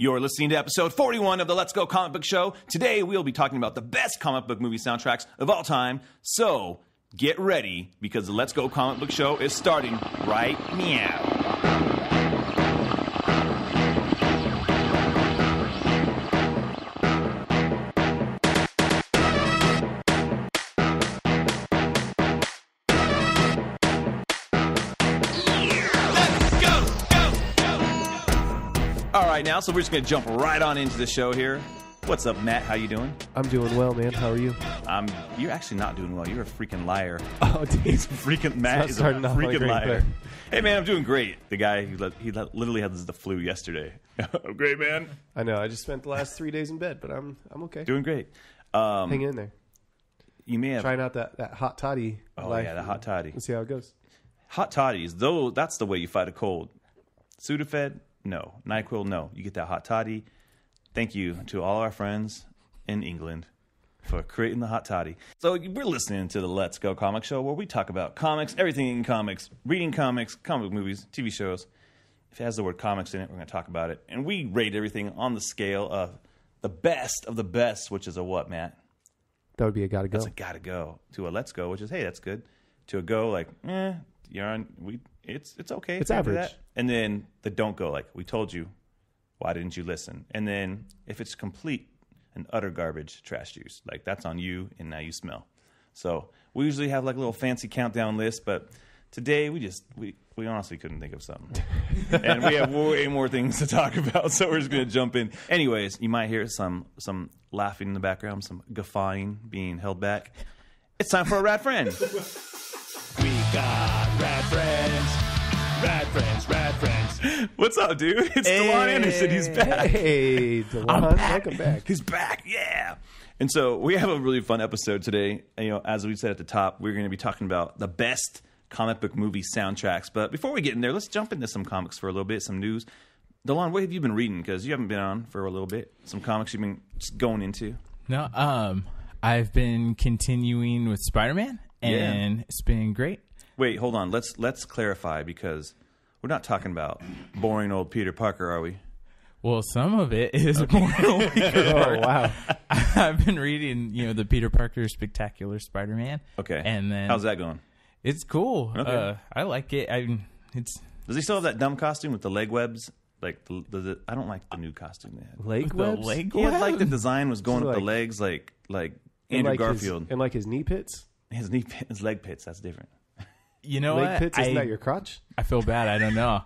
You're listening to episode 41 of the Let's Go Comic Book Show. Today, we'll be talking about the best comic book movie soundtracks of all time. So, get ready, because the Let's Go Comic Book Show is starting right now. All right, now, so we're just going to jump right on into the show here. What's up, Matt? How you doing? I'm doing well, man. How are you? You're actually not doing well. You're a freaking liar. Oh, dude. Matt is a freaking liar. Hey, man, I'm doing great. The guy, he literally had the flu yesterday. I'm great, man. I know. I just spent the last 3 days in bed, but I'm okay. Doing great. Hang in there. You may have... Trying out that hot toddy. Oh, life. yeah, the hot toddy. Let's see how it goes. Hot toddies, though, that's the way you fight a cold. Sudafed, no. NyQuil, no. You get that hot toddy. Thank you to all our friends in England for creating the hot toddy. So we're listening to the Let's Go Comic Show, where we talk about comics, everything in comics, reading comics, comic movies, TV shows. If it has the word comics in it, we're going to talk about it. And we rate everything on the scale of the best, which is a what, Matt? That would be a gotta go. That's a gotta go. To a let's go, which is, hey, that's good. To a go, like, you're on. It's okay. It's average. That. And then the don't go, like, we told you. Why didn't you listen? And then if it's complete and utter garbage, trash juice, like that's on you, and now you smell. So we usually have like a little fancy countdown list, but today we honestly couldn't think of something. And we have way more things to talk about, so we're just going to jump in. Anyways, you might hear some laughing in the background, some guffawing being held back. It's time for a Rad Friend. We got Rad Friends. Rad Friends, Rad Friends. What's up, dude? It's DeLon Anderson. He's back. Hey, DeLon. Welcome back. He's back, yeah. And so we have a really fun episode today. And, as we said at the top, we're going to be talking about the best comic book movie soundtracks. But before we get in there, let's jump into some comics for a little bit, some news. DeLon, what have you been reading? Because you haven't been on for a little bit. Some comics you've been just going into. No, I've been continuing with Spider-Man, and It's been great. Wait, hold on. Let's clarify, because we're not talking about boring old Peter Parker, are we? Well, some of it is boring old Peter Parker. Oh, wow. I've been reading, the Peter Parker Spectacular Spider-Man. Okay. And then how's that going? It's cool. Okay. I like it. Does he still have that dumb costume with the leg webs? Like I don't like the new costume they had. Leg webs? Yeah, like the design was going up the legs, like Andrew Garfield. And like his knee pits? His leg pits. That's different. You know leg what? pits, isn't that your crotch? I feel bad. I don't know.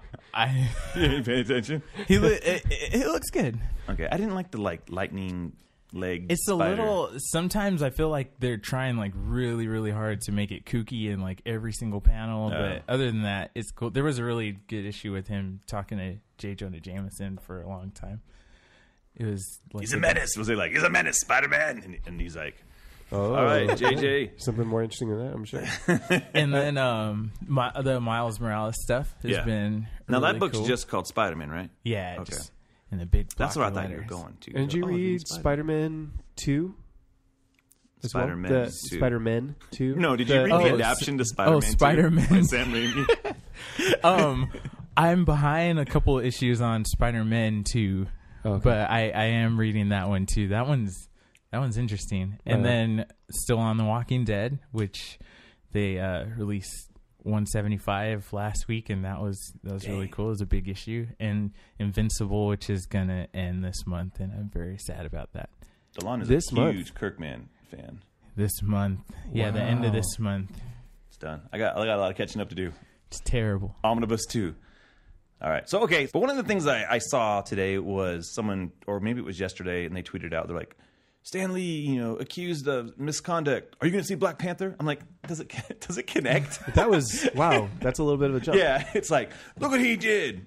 You didn't pay attention? It looks good. Okay. I didn't like the lightning leg It's spider. a little... Sometimes I feel like they're trying really, really hard to make it kooky in every single panel. But other than that, it's cool. There was a really good issue with him talking to J. Jonah Jameson for a long time. It was like... He's a menace. Was he like, he's a menace, Spider-Man? And he's like... Oh, all right, JJ. Something more interesting than that, I'm sure. And then the Miles Morales stuff has been now really that book's cool. just called Spider-Man, right? Yeah, okay. just in the big. That's what I thought letters. you were going to. And did you read Spider-Man 2? Spider-Man well? 2. Spider-Man 2? No, did you read the adaptation to Spider-Man 2? Spider-Man by Sam Raimi? I'm behind a couple of issues on Spider-Man 2, but I am reading that one too. That one's interesting. And then still on The Walking Dead, which they released 175 last week, and that was really cool. It was a big issue. And Invincible, which is gonna end this month, and I'm very sad about that. DeLon is a huge Kirkman fan. This month, the end of this month. It's done. I got a lot of catching up to do. It's terrible. Omnibus 2. All right. So but one of the things I saw today was someone, or maybe it was yesterday, and they tweeted out, they're like, Stan Lee, accused of misconduct. Are you going to see Black Panther? I'm like, does it connect? That was, wow, that's a little bit of a jump. Yeah, it's like, look what he did.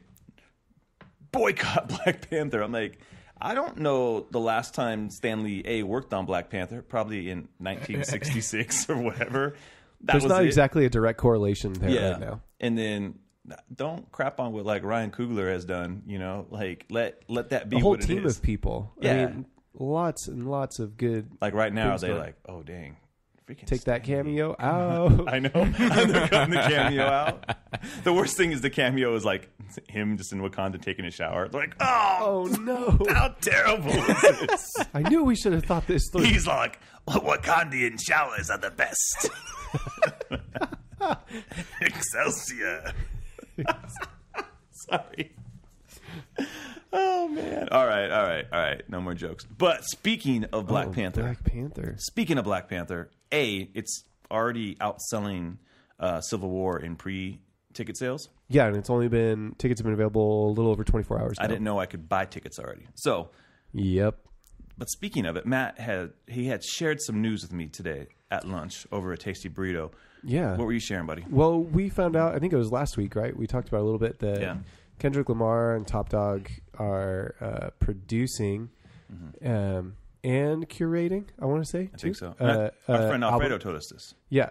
Boycott Black Panther. I'm like, I don't know the last time Stan Lee worked on Black Panther, probably in 1966 or whatever. There's not exactly a direct correlation there right now. And then don't crap on what Ryan Coogler has done, let that be a whole what it is. team of people. Yeah. I mean, lots and lots of good. Like right now, things they're going. like, oh, dang. freaking take that cameo out. I know. They're cutting the cameo out. The worst thing is the cameo is like him just in Wakanda taking a shower. They're like, oh no. How terrible is this? I knew we should have thought this through. He's like, Wakandian showers are the best. Excelsior. Sorry. Oh, man. All right. No more jokes. But speaking of Black Panther. Speaking of Black Panther, it's already outselling Civil War in pre-ticket sales. Yeah, and tickets have been available a little over 24 hours now. I didn't know I could buy tickets already. So. Yep. But speaking of it, Matt had shared some news with me today at lunch over a Tasty Burrito. Yeah. What were you sharing, buddy? Well, we found out, I think it was last week, right? We talked about a little bit that Kendrick Lamar and Top Dog are producing and curating, I want to say. I think so. Our friend Alfredo told us this. Yeah.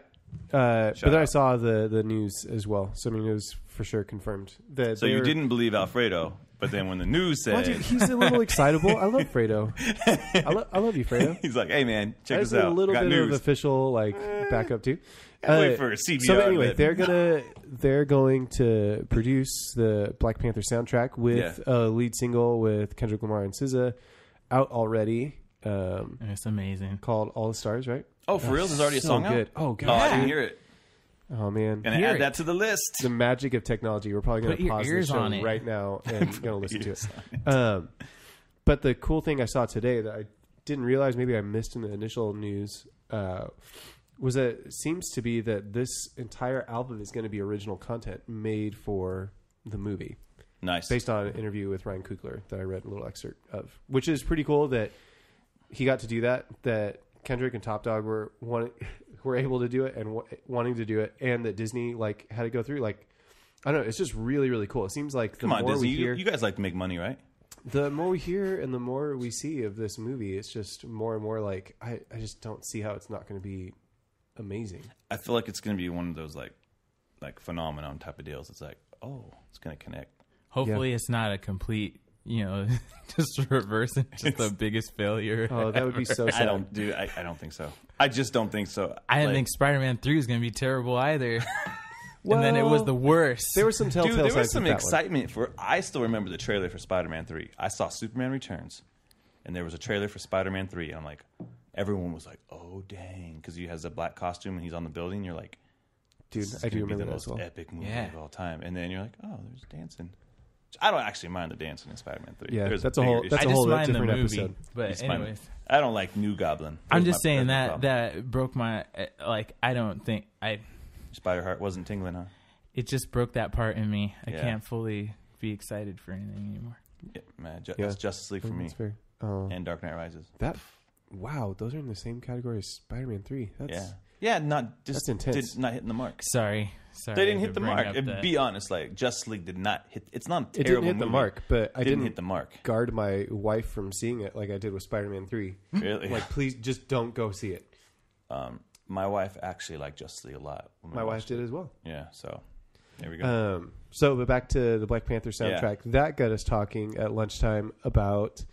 But then I saw the news as well. So, I mean, it was for sure confirmed. So you didn't believe Alfredo, but then when the news said... Well, dude, he's a little excitable. I love Fredo. I love you, Fredo. He's like, hey, man, check this out. That's a little bit of official backup, too. Wait for a CBR. So anyway, they're going to produce the Black Panther soundtrack with a lead single with Kendrick Lamar and SZA out already. It's amazing. Called All the Stars, right? Oh, for real? There's already a song good. out? Oh, God. Oh, I didn't hear it. Oh, man. Gonna add that to the list. The magic of technology. We're probably going to pause the show right now and going to listen to it. But the cool thing I saw today that I didn't realize, maybe I missed in the initial news, was that it seems to be that this entire album is going to be original content made for the movie. Nice. Based on an interview with Ryan Coogler that I read a little excerpt of, which is pretty cool that he got to do that Kendrick and Top Dog were able to do it and wanting to do it, and that Disney had to go through. I don't know. It's just really, really cool. It seems like the more Disney, we hear, you guys like to make money, right? The more we hear and the more we see of this movie, it's just more and more like I just don't see how it's not going to be amazing. I feel like it's going to be one of those like phenomenon type of deals. It's like, it's going to connect. Hopefully, it's not a complete, just reverse and just the biggest failure. Oh, that would be so sad. I don't think so. I just don't think so. I didn't think Spider-Man 3 was going to be terrible either. Well, and then it was the worst. There was some telltale signs. There was some excitement for. I still remember the trailer for Spider-Man 3. I saw Superman Returns, and there was a trailer for Spider-Man 3, and I'm like, everyone was like, "Oh dang!" Because he has a black costume and he's on the building. You're like, "Dude, I do remember that as well." Epic movie of all time. And then you're like, "Oh, there's dancing." I don't actually mind the dancing in Spider-Man 3. Yeah, that's a whole different episode. But anyways, I don't like New Goblin. I'm just saying that broke my I don't think Spider-Heart wasn't tingling, huh? It just broke that part in me. I can't fully be excited for anything anymore. Yeah, man, that's Justice League for me. That's fair. And Dark Knight Rises. Wow, those are in the same category as Spider-Man 3. That's intense. Not hitting the mark. Sorry. They didn't hit the mark. Be honest, Justice League did not hit. It's not a terrible It didn't hit the mark, but I didn't hit the mark. Guard my wife from seeing it like I did with Spider-Man 3. Really? Please just don't go see it. My wife actually liked Justice League a lot. My wife did as well. Yeah, so there we go. But back to the Black Panther soundtrack. That got us talking at lunchtime about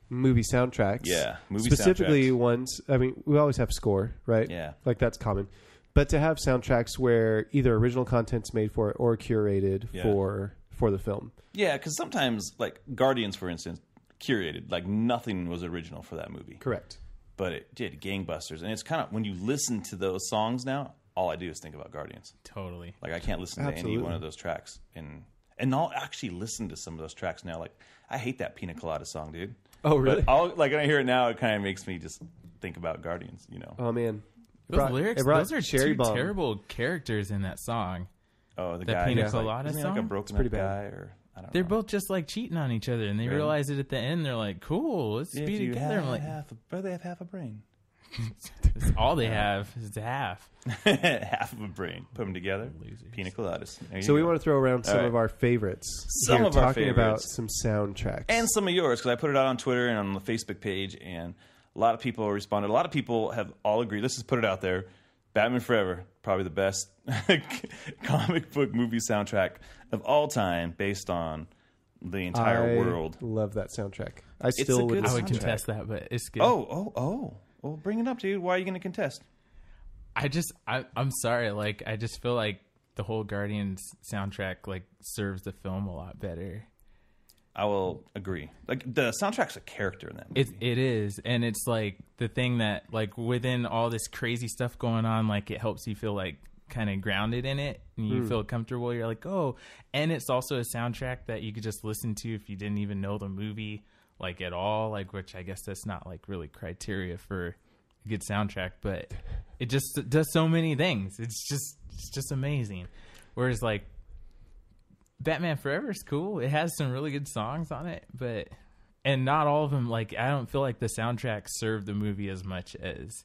movie soundtracks. Yeah, specifically ones. I mean, we always have score, right? Yeah, that's common. But to have soundtracks where either original content's made for it or curated for the film. Yeah, because sometimes, Guardians, for instance, curated. Nothing was original for that movie. Correct. But it did gangbusters. And it's kind of, when you listen to those songs now, all I do is think about Guardians. Totally. I can't listen to any one of those tracks. And I'll actually listen to some of those tracks now. I hate that Pina Colada song, dude. Oh, really? But when I hear it now, it kind of makes me just think about Guardians, Oh, man. Those lyrics, those are two terrible characters in that song. Oh, the that guy. Pina Colada song? Like a broken up guy, or I don't know. They're both just cheating on each other, and they realize it at the end. They're like, "Cool, let's be together." I'm like, they have half a brain. That's all they have is half. Half of a brain. Put them together. Losers. Pina Coladas. So we want to throw around some of our favorites. Some of our favorites. About some soundtracks. And some of yours, because I put it out on Twitter and on the Facebook page, and a lot of people responded. A lot of people have all agreed. Let's just put it out there. Batman Forever, probably the best comic book movie soundtrack of all time, based on the entire world. Love that soundtrack. I would contest that, but it's good. Oh. Well, bring it up, dude. Why are you going to contest? I'm sorry. Like, I just feel like the whole Guardians soundtrack like serves the film a lot better. I will agree. Like, the soundtrack's a character in that movie. It is, and it's like the thing that like within all this crazy stuff going on, like it helps you feel like kind of grounded in it, and you feel comfortable. You're like, oh, and it's also a soundtrack that you could just listen to if you didn't even know the movie like at all. Like, which I guess that's not like really criteria for a good soundtrack, but it just does so many things. It's just amazing. Whereas like Batman Forever is cool. It has some really good songs on it, and not all of them. Like, I don't feel like the soundtrack served the movie as much as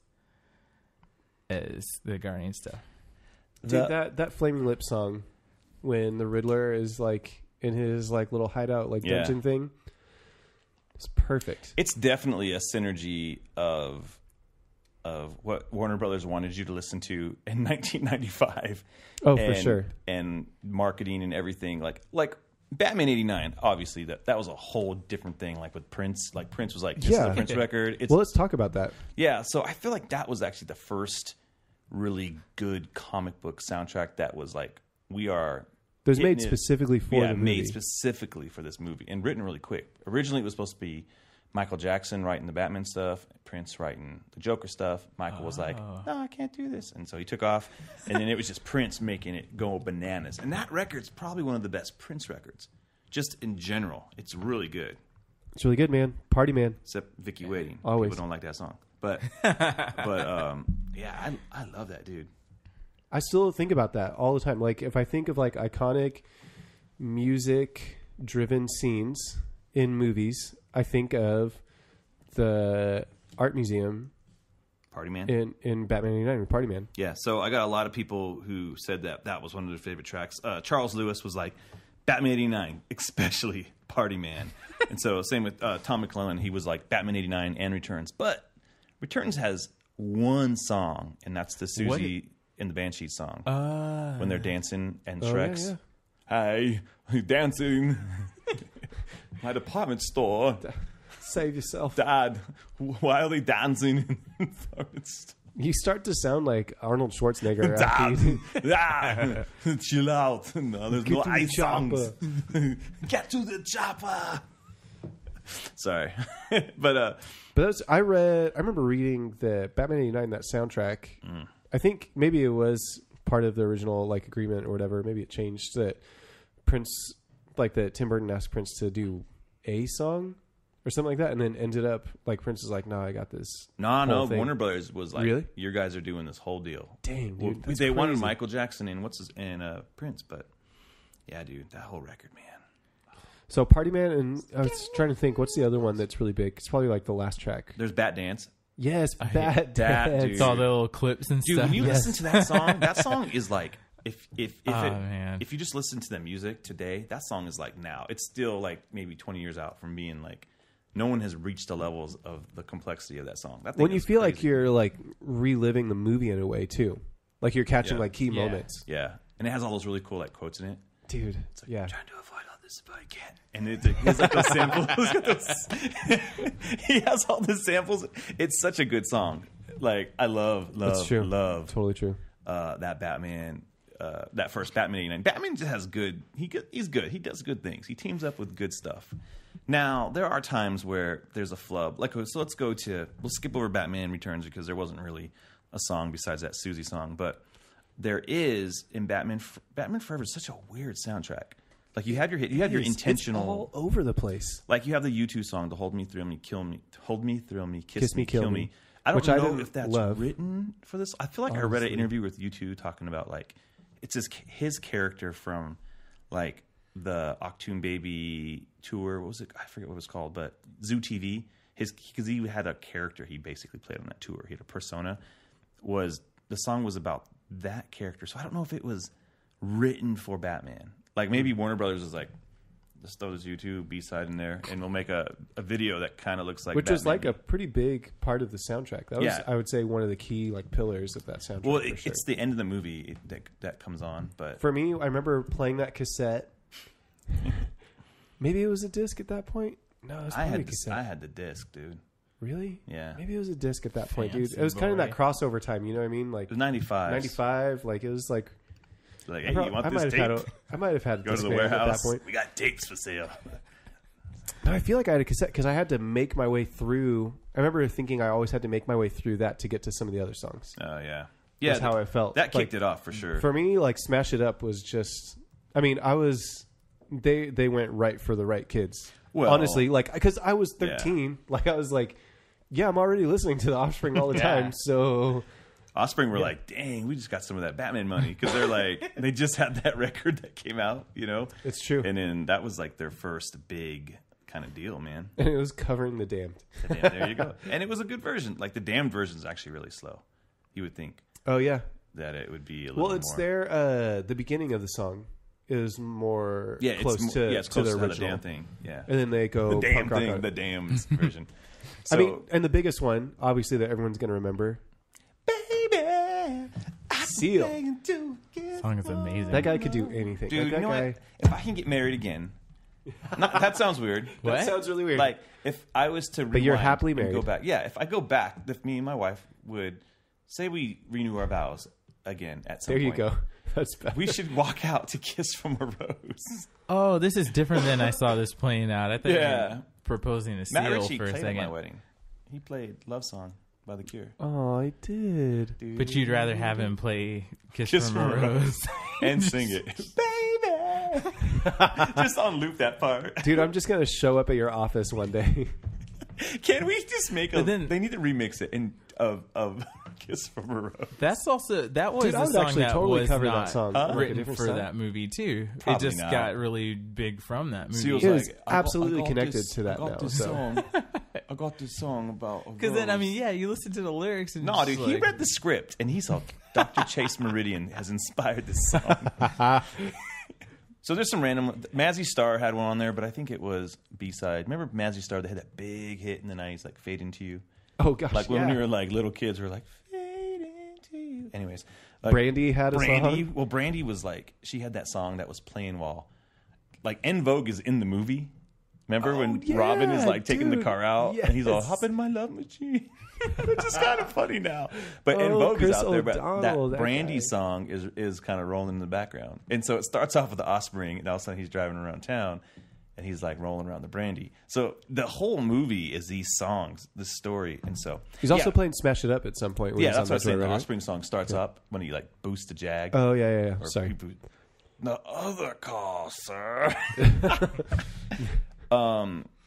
the Guardian stuff. Dude, that Flaming Lips song when the Riddler is like in his like little hideout like dungeon thing, it's perfect. It's definitely a synergy of what Warner Brothers wanted you to listen to in 1995. Oh, for sure. And marketing and everything. Like Batman 89, obviously, that was a whole different thing. Like with Prince. Like Prince was like, this is a Prince record. Well, let's talk about that. Yeah, so I feel like that was actually the first really good comic book soundtrack that was like, it was made specifically for the movie. Made specifically for this movie and written really quick. Originally, it was supposed to be Michael Jackson writing the Batman stuff, Prince writing the Joker stuff. Michael was like, no, I can't do this. And so he took off. And then it was just Prince making it go bananas. And that record's probably one of the best Prince records. Just in general. It's really good. It's really good, man. Party man. Except Vicky Waiting. Always. People don't like that song. But yeah, I love that, dude. I still think about that all the time. Like, if I think of like iconic music-driven scenes in movies, I think of the art museum, Party Man, in Batman '89, Party Man. Yeah, so I got a lot of people who said that was one of their favorite tracks. Charles Lewis was like, Batman '89, especially Party Man, and so same with Tom McClellan. He was like Batman '89 and Returns, but Returns has one song, and that's the Susie and the Banshees song when they're dancing and Shrek's. Hey, dancing. My department store. Save yourself. Dad, why are they dancing in department store? You start to sound like Arnold Schwarzenegger. Dad, chill out. No, there's no ice songs. Get to the chopper. Sorry. But I remember reading the Batman '89, that soundtrack. I think maybe it was part of the original like agreement or whatever. Maybe it changed that Prince, like that Tim Burton asked Prince to do a song or something like that, and then ended up like Prince is like, "No, I got this." No. Warner Brothers was like, really? "Your guys are doing this whole deal." Dang, dude, they wanted Michael Jackson and Prince, but yeah, dude, that whole record, man. So Party Man, and I was trying to think, what's the other one that's really big? It's probably like the last track. There's Bat Dance. Yes, Bat Dance. It's all the little clips and stuff. Dude, when you listen to that song is like, if you just listen to the music today, that song is like now. It's still like maybe 20 years out from being like, no one has reached the levels of the complexity of that song. When you feel crazy. Like you're like reliving the movie in a way too, like you're catching like key moments. Yeah, and it has all those really cool like quotes in it. Dude, it's like, I'm trying to avoid all this, but I can't. And it has like those samples. He has all the samples. It's such a good song. Like I love. Totally true. That Batman. That first Batman '89. Batman just has good. He's good. He does good things. He teams up with good stuff. Now there are times where there's a flub. Like so, we'll skip over Batman Returns because there wasn't really a song besides that Susie song. But there is in Batman Forever is such a weird soundtrack. Like you have your hit, you have your intentional. It's all over the place. Like you have the U2 song, the Hold Me, Thrill Me, Kill Me, Hold Me, Thrill Me, Kiss Me, Kill Me. I don't know if that's written for this. I feel like I read an interview with U2 talking about like it's his character from like the Octoon Baby tour. What was it? I forget what it was called, but Zoo TV. Because he had a character he basically played on that tour. He had a persona. The song was about that character. So I don't know if it was written for Batman. Like maybe Warner Brothers was like, let's throw this U2 B-side in there, and we'll make a video that kind of looks like Which Batman. was like a pretty big part of the soundtrack. That was, I would say, one of the key like pillars of that soundtrack. Well, it's the end of the movie that comes on. But for me, I remember playing that cassette. Maybe it was a disc at that point. No, it was probably a cassette. I had the disc, dude. Really? Yeah. Maybe it was a disc at that point, dude. It was kind of that crossover time. You know what I mean? Like it was 95. 95. Like it was like. Like, hey, you want this tape? I might have had go to the warehouse. At that point. We got tapes for sale. No, I feel like I had a cassette because I had to make my way through. I remember thinking I always had to make my way through that to get to some of the other songs. Oh yeah, That's how I felt. That kicked it off for sure. For me, like Smash It Up was just. I mean, they went right for the right kids. Well, honestly, like because I was 13, like I was like, yeah, I'm already listening to the Offspring all the time, so. Offspring were like, dang, we just got some of that Batman money because they're like, they just had that record that came out, you know? It's true. And then that was like their first big kind of deal, man. And it was covering The Damned. There you go. And it was a good version. Like the Damned version is actually really slow. You would think. Oh, yeah. That it would be a little more. Well, it's there, the beginning of the song is more close to the original. The Damned thing, yeah. And then they go the Damned thing, the Damned version. So, I mean, and the biggest one, obviously, that everyone's going to remember. Seal. Song is amazing. That guy could do anything. Dude, like, you know what? If I can get married again, that sounds weird. What? That sounds really weird. Like if I was to, but you're happily married. Go back. Yeah, if I go back, if me and my wife would say we renew our vows again at some point. There you go. That's better. We should walk out to Kiss from a Rose. Oh, this is different than I saw this playing out. I thought you were proposing a Seal Matt Ritchie for a played second. at my wedding. He played Love Song by The Cure. Oh, I did. Dude. But you'd rather have him play Kiss from a Rose and sing it, baby. Just on loop that part, dude. I'm just gonna show up at your office one day. Can we just make a? They need to remix it of Kiss from a Rose. That's also that was dude, a song that totally was cover not that song. written for that movie too. Probably it just got really big from that movie. It was absolutely connected to that now. Song. I got this song about because then I mean you listen to the lyrics and no, dude, he read the script and he saw Dr. Chase Meridian has inspired this song. So there's some random. Mazzy Star had one on there, but I think it was B-side. Remember Mazzy Star? They had that big hit in the 90s, like "Fade Into You." Oh gosh, like when we were like little kids, we were like "Fade Into You." Anyways, like, Brandy had a song. Well, Brandy was like she had that song that was playing while like En Vogue is in the movie. Remember when Robin is like taking the car out and he's all hop in my love machine, which is kind of funny now. But En Vogue is out there, but that Brandy song is kind of rolling in the background. And so it starts off with the Offspring, and all of a sudden he's driving around town, and he's like rolling around the Brandy. So the whole movie is these songs, this story, and so he's also playing "Smash It Up" at some point. Yeah, that's what I said. The Offspring song starts up when he like boosts the Jag. Oh yeah. Sorry. The other car, sir.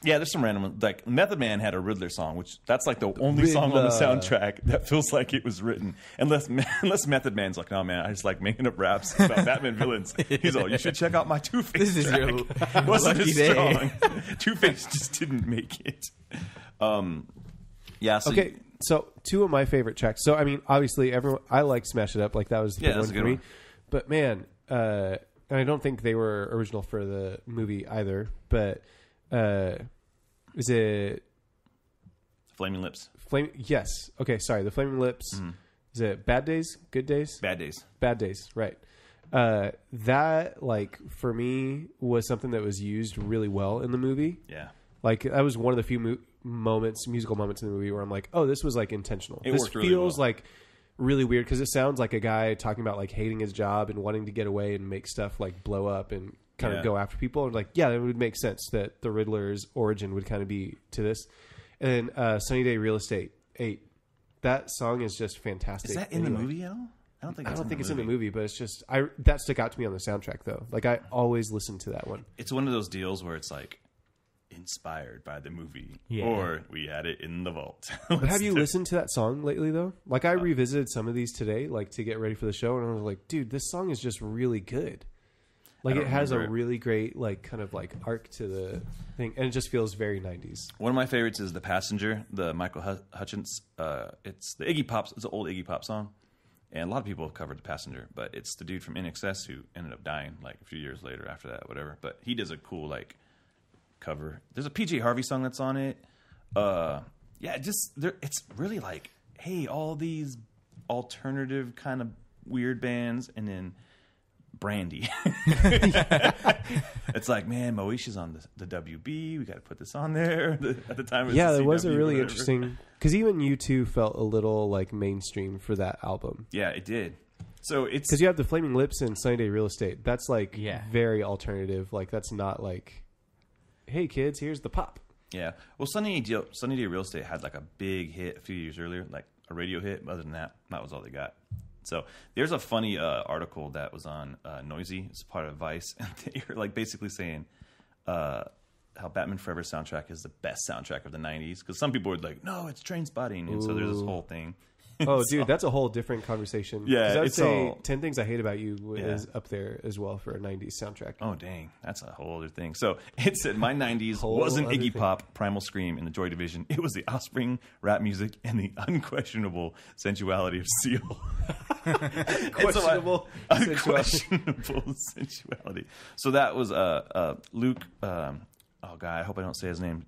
Yeah, there's some random like Method Man had a Riddler song, which that's like the only song on the soundtrack that feels like it was written. Unless Method Man's like, no man, I just like making up raps about Batman villains. He's all, you should check out my Two-Face This track. is your wasn't lucky as strong. Two-Face just didn't make it. Yeah. So okay. So two of my favorite tracks. So I mean, obviously, I like "Smash It Up." Like that was the big one for me. But man, and I don't think they were original for the movie either. But is it Flaming Lips? Yes. Okay. Sorry. The Flaming Lips. Mm-hmm. Is it Bad Days? Good Days? Bad Days. Bad Days. Right. That like for me was something that was used really well in the movie. Yeah. Like that was one of the few musical moments in the movie where I'm like, oh, this was like intentional. It this worked feels really well. like really weird because it sounds like a guy talking about like hating his job and wanting to get away and make stuff like blow up and kind of go after people. And like, yeah, it would make sense that the Riddler's origin would kind of be to this. And then Sunny Day Real Estate 8. That song is just fantastic. Is that in the movie at all? I don't think it's in the movie, but it's just that stuck out to me on the soundtrack though. Like I always listen to that one. It's one of those deals where it's like inspired by the movie, or we had it in the vault. But have you listened to that song lately though? Like I revisited some of these today, like to get ready for the show, and I was like, dude, this song is just really good. Like it has a really great like kind of like arc to the thing, and it just feels very 90s. One of my favorites is "The Passenger," the Michael Hutchence. It's the Iggy Pop. It's an old Iggy Pop song, and a lot of people have covered "The Passenger," but it's the dude from NXS who ended up dying like a few years later after that, whatever. But he does a cool like cover. There's a PJ Harvey song that's on it. It's really like, hey, all these alternative kind of weird bands, and then Brandy. It's like, man, Moesha's on the WB. We got to put this on there. At the time, it was there was a really interesting, because even U2 felt a little like mainstream for that album. Yeah, it did. So it's because you have the Flaming Lips and Sunny Day Real Estate. That's like very alternative. Like that's not like, hey kids, here's the pop. Yeah. Well, Sunny Day Real Estate had like a big hit a few years earlier, like a radio hit. Other than that, that was all they got. So there's a funny article that was on Noisy. It's part of Vice. And they're like basically saying how Batman Forever soundtrack is the best soundtrack of the 90s. Because some people were like, no, it's Trainspotting. And so there's this whole thing. Oh, dude, that's a whole different conversation. Yeah, I'd say 10 Things I Hate About You is up there as well for a 90s soundtrack. Oh, dang. That's a whole other thing. So it said, my 90s wasn't Iggy Pop, Primal Scream, and the Joy Division. It was the Offspring, rap music, and the unquestionable sensuality of Seal. Unquestionable sensuality. So that was Luke, oh, God, I hope I don't say his name,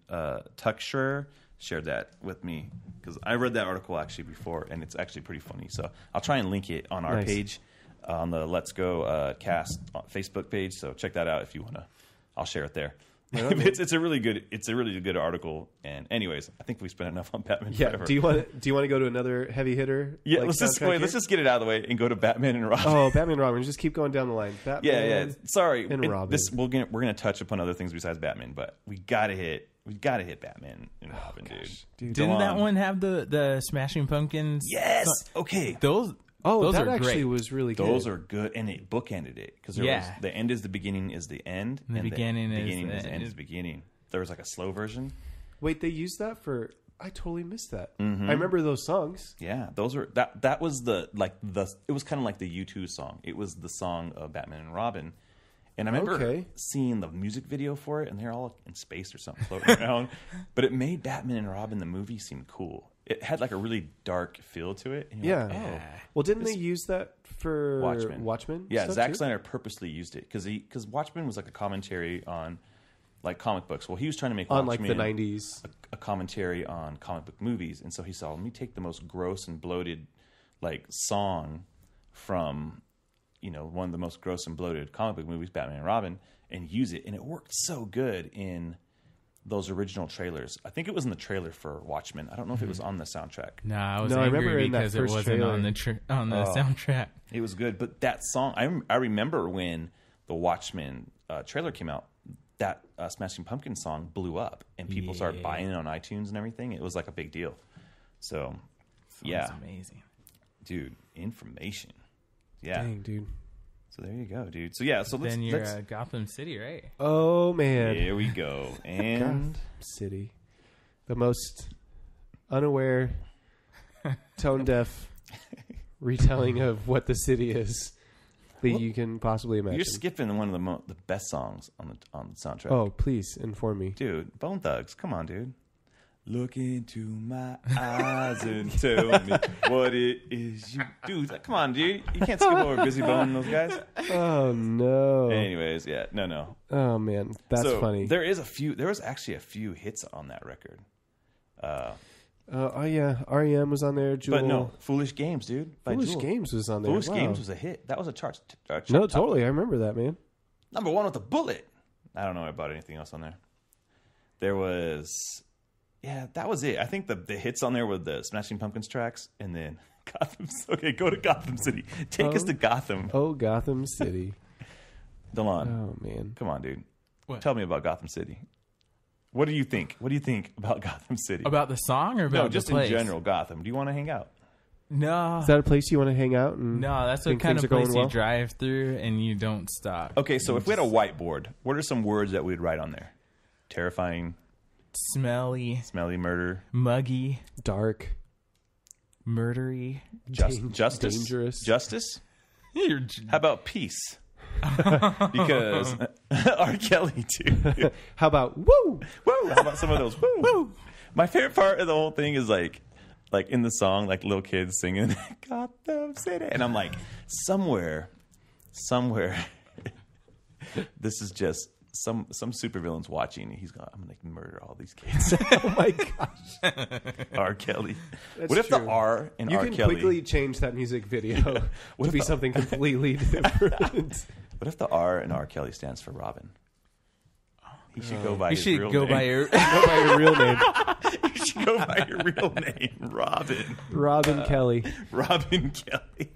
Tuckshire, shared that with me because I read that article actually before, and it's actually pretty funny. So I'll try and link it on our page, on the Let's Go Cast Facebook page. So check that out if you want to. I'll share it there. It's a really good article. And anyways, I think we spent enough on Batman. Yeah. Forever. Do you want to go to another heavy hitter? Yeah. Let's just get it out of the way and go to Batman and Robin. Oh, Batman and Robin. Just keep going down the line. Batman. Yeah. Sorry. And Robin. We're gonna touch upon other things besides Batman, but we gotta hit Batman and Robin, dude. Didn't that one have the Smashing Pumpkins? Yes. Okay. Those that are actually great. was really good. Those are good, and it bookended it because the end is the beginning is the end, and the beginning is the end is the beginning. There was like a slow version. Wait, they used that for? I totally missed that. Mm-hmm. I remember those songs. Yeah, those were that was it was kind of like the U2 song. It was the song of Batman and Robin. And I remember seeing the music video for it, and they're all in space or something floating around. But it made Batman and Robin, the movie, seem cool. It had like a really dark feel to it. And you're like, oh, well, didn't they use that for Watchmen? Yeah, Zack Snyder purposely used it because Watchmen was like a commentary on like comic books. Well, he was trying to make on Watchmen like the 90s a commentary on comic book movies, and so he saw, let me take the most gross and bloated like song from one of the most gross and bloated comic book movies, Batman and Robin, and use it. And it worked so good in those original trailers. I think it was in the trailer for Watchmen. I don't know if it was on the soundtrack. No, I was angry because it wasn't trailer. on the soundtrack. It was good. But that song, I remember when the Watchmen trailer came out, that Smashing Pumpkins song blew up. And people started buying it on iTunes and everything. It was like a big deal. So, That's amazing. Dude, information. Yeah. Dang, dude. So there you go, dude. So yeah, so then you're Gotham City, right? Oh man, here we go. And Gotham City, the most unaware, tone deaf retelling of what the city is that you can possibly imagine. You're skipping one of the best songs on the soundtrack. Oh, please inform me, dude. Bone Thugs, come on, dude. Look into my eyes and tell me what it is you do. Come on, dude. You can't skip over Busy Bone and those guys. Oh, no. Anyways, yeah. No. Oh, man. That's funny. There was actually a few hits on that record. Oh, yeah. R.E.M. was on there. Jewel. But no, Foolish Games, dude. Foolish Games was on there. Foolish Games was a hit. That was a chart. No, totally. I remember that, man. Number 1 with a bullet. I don't know about anything else on there. There was... Yeah, that was it. I think the hits on there were the Smashing Pumpkins tracks, and then Gotham. Okay, go to Gotham City. Take us to Gotham. Oh, Gotham City. Delon. Oh, man. Come on, dude. What? Tell me about Gotham City. What do you think? What do you think about Gotham City? About the song or about just the place? In general, Gotham. Do you want to hang out? No. Is that a place you want to hang out? No, that's the kind of place you drive through and you don't stop. Okay, so if we had a whiteboard, what are some words that we'd write on there? Terrifying. Smelly, murder, muggy, dark, murdery, justice, dangerous, justice. How about peace? Because R. Kelly too. How about woo? How about some of those woo? My favorite part of the whole thing is like in the song, like little kids singing Gotham City, and I'm like, somewhere, this is just some supervillain's watching. And he's going, I'm going to murder all these kids. Oh my gosh. R. Kelly. That's what if true. the R in you R. can Kelly quickly change that music video to be something completely different? What if the R in R. Kelly stands for Robin? He should go by his real go name. by your Go by your real name. You should go by your real name, Robin. Robin Kelly. Robin Kelly.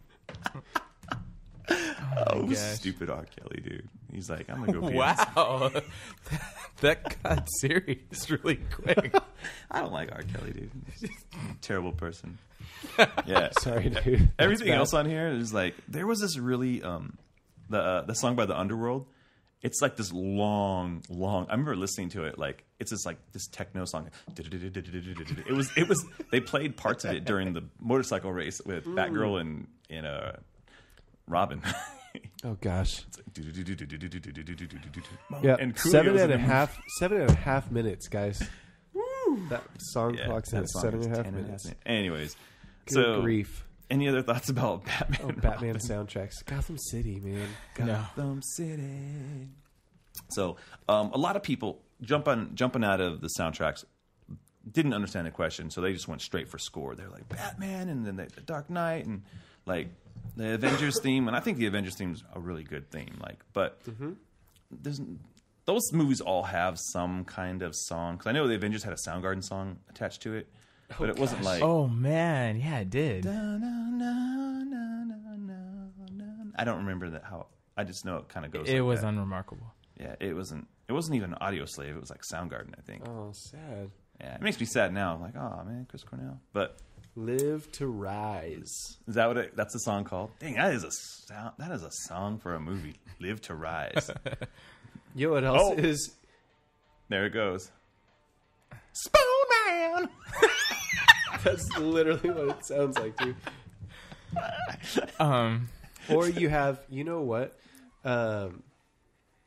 Oh, gosh. stupid R. Kelly, dude. He's like, I'm gonna go. Wow, that got serious really quick. I don't like R. Kelly, dude. He's a terrible person. Yeah, Sorry, dude. everything else on here is like, there was this really the song by the Underworld. It's like this long. I remember listening to it. Like it's just like this techno song. It was. They played parts of it during the motorcycle race with Batgirl and Robin. Oh gosh. Yeah, And 7.5 minutes, guys. Woo. That song clocks at 7.5 minutes. Anyways, Good grief. Any other thoughts about Batman? Oh, Batman soundtracks. Gotham City, man. Gotham City. So, a lot of people jumping out of the soundtracks didn't understand the question, so they just went straight for score. They're like Batman, and then the Dark Knight, and like the Avengers theme. And I think the Avengers theme is a really good theme. Like, but those movies all have some kind of song. Because I know the Avengers had a Soundgarden song attached to it. But it wasn't like... Oh, man. Yeah, it did. I don't remember that how... I just know it kind of goes It like was that. unremarkable. Yeah, it wasn't even Audio Slave. It was like Soundgarden, I think. Oh, sad. Yeah, it makes me sad now. I'm like, oh, man, Chris Cornell. But... Live to Rise. Is that what that's the song called? Dang, that is a song for a movie. Live to Rise. You know what else is... There it goes. Spoon Man! That's literally what it sounds like, dude. Or you have, you know what?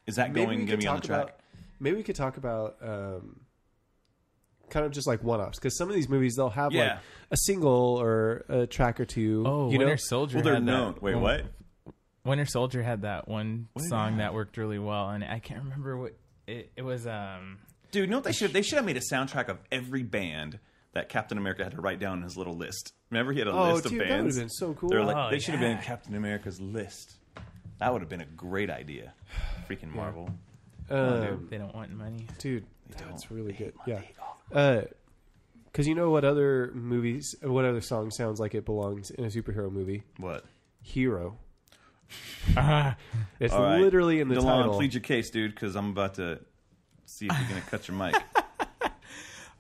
Is that going to be on the track? Maybe we could talk about kind of just like one-offs, because some of these movies, they'll have like a single or a track or two. Oh, Winter Soldier. Well, they're known. Wait, what? Winter Soldier had that one song that worked really well, and I can't remember what it was. Dude, you know what they should? They should have made a soundtrack of every band that Captain America had to write down in his little list. Remember, he had a list of bands. That would have been so cool. They're like, they should have been in Captain America's list. That would have been a great idea. Freaking Marvel. They don't want money, dude. That's really good. Yeah, because you know what other movies, what other song sounds like it belongs in a superhero movie? What? Hero. It's literally in the title. Plead your case, dude, because I'm about to see if you're going to cut your mic.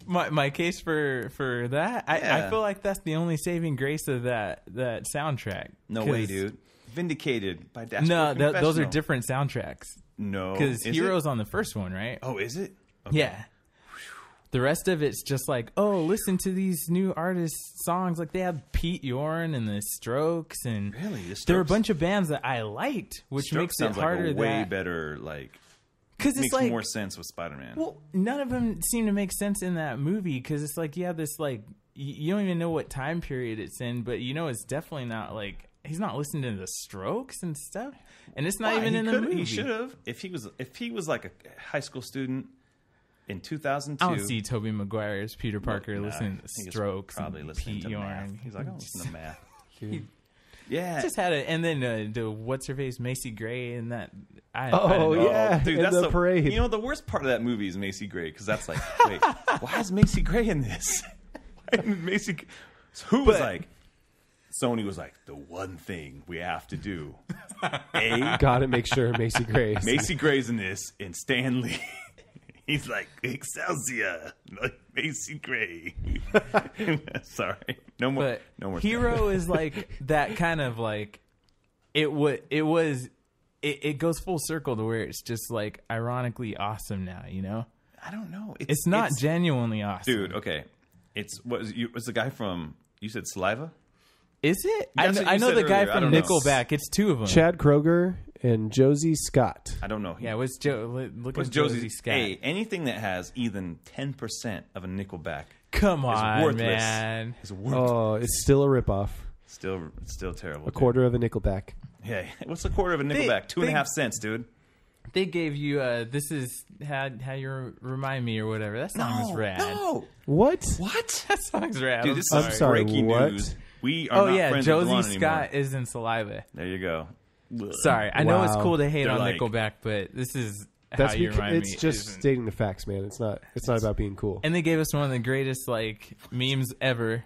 My case for that, I feel like that's the only saving grace of that soundtrack. No way, dude. Vindicated by Dash. No, those are different soundtracks. No, because Hero's on the first one, right? Oh, is it? Okay. Yeah. The rest of it's just like, oh, listen to these new artists' songs. Like they have Pete Yorn and the Strokes, and there are a bunch of bands that I liked, which makes it harder. Like a way better, like, because it makes like, more sense with Spider-Man. Well, none of them seem to make sense in that movie because it's like you have this like you don't even know what time period it's in, but you know it's definitely not like he's not listening to the Strokes and stuff, and it's not even in the movie. He should have if he was like a high school student. In 2002, I don't see Tobey Maguire as Peter Parker listening to Strokes probably and listening Pete to Yorn. math. He's like, I don't listen to math. Yeah, just had it, and then the what's her face Macy Gray and that. Dude, that's the parade. You know, the worst part of that movie is Macy Gray because that's like, wait, why is Macy Gray in this? Macy, who was like? Sony was like, the one thing we have to do. Gotta make sure Macy Gray. Macy Gray's in this, and Stan Lee. He's like, Excelsior, like Macy Gray. Sorry. No more. Hero is like that kind of like, it goes full circle to where it's just like ironically awesome now, you know? I don't know. It's not genuinely awesome. Dude, okay. It's the guy from, you said Saliva? Is it? I know the guy from Nickelback. It's two of them. Chad Kroeger and Josie Scott. I don't know. Yeah, what's Josie Scott? Hey, anything that has even 10% of a Nickelback. Come on, is worthless. Man. It's worthless. Oh, it's still a ripoff. Still terrible. A quarter of a Nickelback. Yeah, what's a quarter of a Nickelback? 2.5 cents, dude. They gave you this is how you remind me or whatever. That song was rad. No. What? That song's rad. Dude, this I'm is sorry, breaking what? news. We are not friends with DeLon Josie Scott anymore. is in Saliva. There you go. Sorry, I know it's cool to hate They're on like- Nickelback, but this is That's how you because remind it's me. just isn't- stating the facts, man. It's not about being cool. And they gave us one of the greatest like memes ever.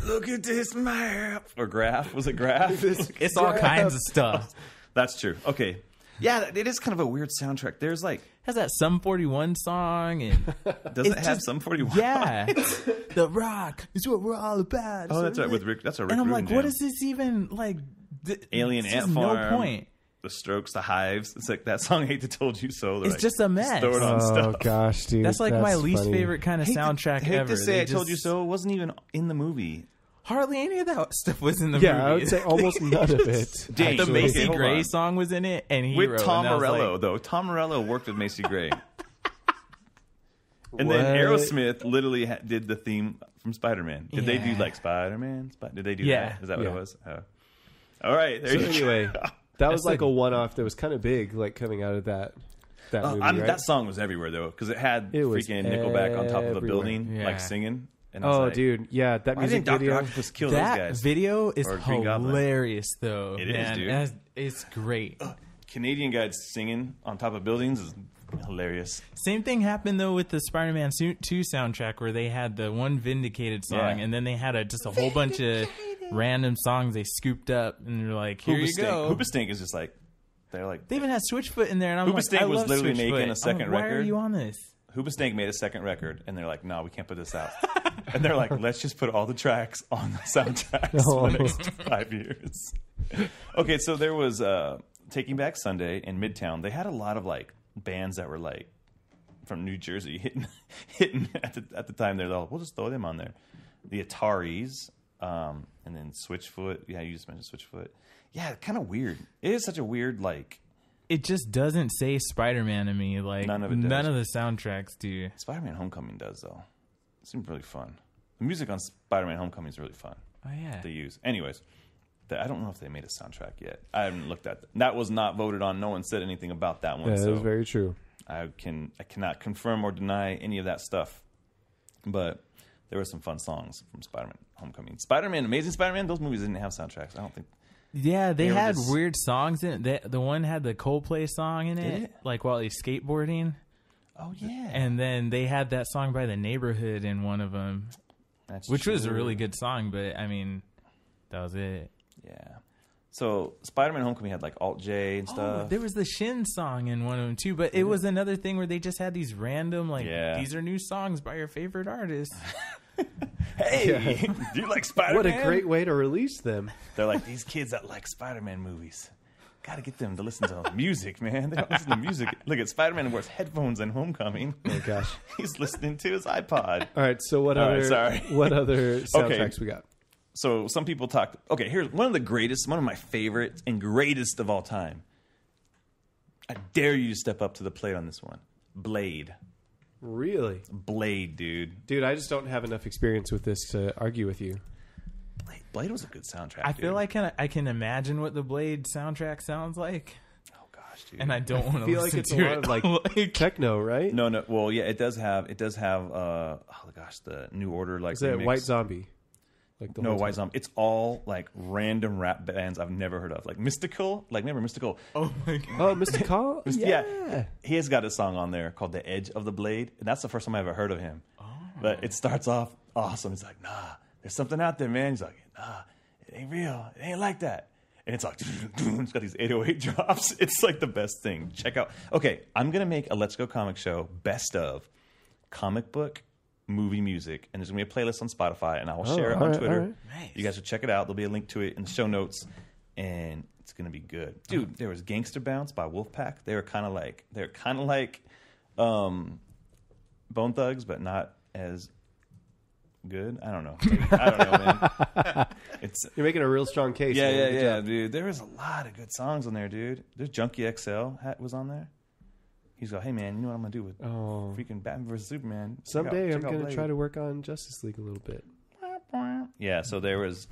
Look at this map. Or graph. Was it graph? It's all kinds of stuff. That's true. Okay. Yeah, it is kind of a weird soundtrack. There's like... Has that Sum 41 song and Does it have Sum 41? yeah, The Rock is what we're all about. Oh, that's right. With Rick. That's a Rick And I'm Rubin like, what jam. is this even like? Alien this Ant is Farm. No point. The Strokes, the Hives. It's like that song. I Hate to Told You So. They're It's like, just a mess. throw it on Oh stuff. gosh, dude. That's like my least funny. favorite kind of soundtrack hate ever. to say They I Told You just- So. It wasn't even in the movie. Hardly any of that stuff was in the movie. Yeah, I would say almost none of it. Dang. The actually. Macy Okay, hold Gray on. song was in it, and he With wrote Tom and I was Morello, like, though. Tom Morello worked with Macy Gray. And What? then Aerosmith literally did the theme from Spider-Man. Did they do Yeah. like Spider-Man? Did they do Yeah. that? Is that what Yeah. it was? All right. There So you anyway, go. that was That's like a- a one-off that was kind of big, like coming out of that movie, right? That song was everywhere, though, because it had It was freaking Nickelback on top of a everywhere. building, Yeah. like singing. And I was Oh, like, dude, yeah, that why music didn't Dr. video. Octopus kill those that guys? video is Or Green Goblin. hilarious, though. It is, man. dude. It's great. Canadian guys singing on top of buildings is hilarious. Same thing happened though with the Spider-Man 2 soundtrack, where they had the one Vindicated song, Yeah. and then they had just a whole bunch of random songs they scooped up, and they're like, "Here you go." Hoobastank is just like, they're like, They even had Switchfoot in there, and I'm like, Hoobastank I was love literally Switchfoot. making a I'm second like, Why are record. you on this? Hoobastank made a second record, and they're like, no, we can't put this out. And they're like, let's just put all the tracks on the soundtracks for the next 5 years. Okay, so there was Taking Back Sunday in Midtown. They had a lot of like bands that were like from New Jersey hitting at the time. They're like, we'll just throw them on there. The Ataris, and then Switchfoot. Yeah, you just mentioned Switchfoot. Yeah, kind of weird. It is such a weird like. It just doesn't say Spider-Man to me. Like None of it does. None of the soundtracks do. Spider-Man Homecoming does, though. It seems really fun. The music on Spider-Man Homecoming is really fun Oh yeah. to use. Anyways, I don't know if they made a soundtrack yet. I haven't looked at that. That was not voted on. No one said anything about that one. Yeah, so that was very true. I cannot confirm or deny any of that stuff. But there were some fun songs from Spider-Man Homecoming. Spider-Man, Amazing Spider-Man, those movies didn't have soundtracks. I don't think. Yeah, they were had just- weird songs in it. The one had the Coldplay song in Did it, it? like while he's skateboarding. Oh, yeah. And then they had that song by The Neighborhood in one of them, That's which was a true. really good song, but I mean, that was it. Yeah. So Spider-Man Homecoming had like Alt J and Oh, stuff. there was the Shin song in one of them too, but it was another thing where they just had these random, like, Yeah. these are new songs by your favorite artist. Hey, do you like Spider-Man? What a great way to release them. They're like, these kids that like Spider-Man movies. Got to get them to listen to music, man. They don't listen to music. Look at Spider-Man wears headphones in Homecoming. Oh gosh. He's listening to his iPod. All right, so what All right, other sorry. what other soundtracks we got? So some people talked. Okay, here's one of the greatest, one of my favorites and greatest of all time. I dare you to step up to the plate on this one. Blade. Really? Blade, dude. Dude, I just don't have enough experience with this to argue with you. Blade was a good soundtrack. I dude. feel like I can imagine what the Blade soundtrack sounds like, Oh gosh, dude. and I don't want to feel like listen it's a to lot it. of like techno, right? No. Well, yeah, it does have. Oh gosh, the New Order like. Is that remix. White Zombie? Like the No, whole White time? Zombie. It's all like random rap bands I've never heard of. Like Mystical. Like remember Mystical? Oh my god! Oh, Mr. Call? Yeah. He has got a song on there called "The Edge of the Blade," and that's the first time I ever heard of him. Oh. But it starts off awesome. It's like, nah, there's something out there, man. He's like, nah, it ain't real. It ain't like that. And it's like, it's got these 808 drops. It's like the best thing. Check out. Okay, I'm gonna make a Let's Go Comic Show best of comic book movie music, and there's gonna be a playlist on Spotify, and I will share it on Twitter. all right. Nice. You guys should check it out. There'll be a link to it in the show notes, and it's gonna be good, dude. There was Gangster Bounce by Wolfpack. They're kind of like Bone Thugs, but not as good. I don't know. I don't know, man. It's You're making a real strong case. man. Good yeah, job. dude. There was a lot of good songs on there, dude. There's Junkie XL was on there. He's like, hey man, you know what I'm gonna do with freaking Batman vs Superman? Someday I'm Check out going to Blade. try to work on Justice League a little bit. Yeah, so there was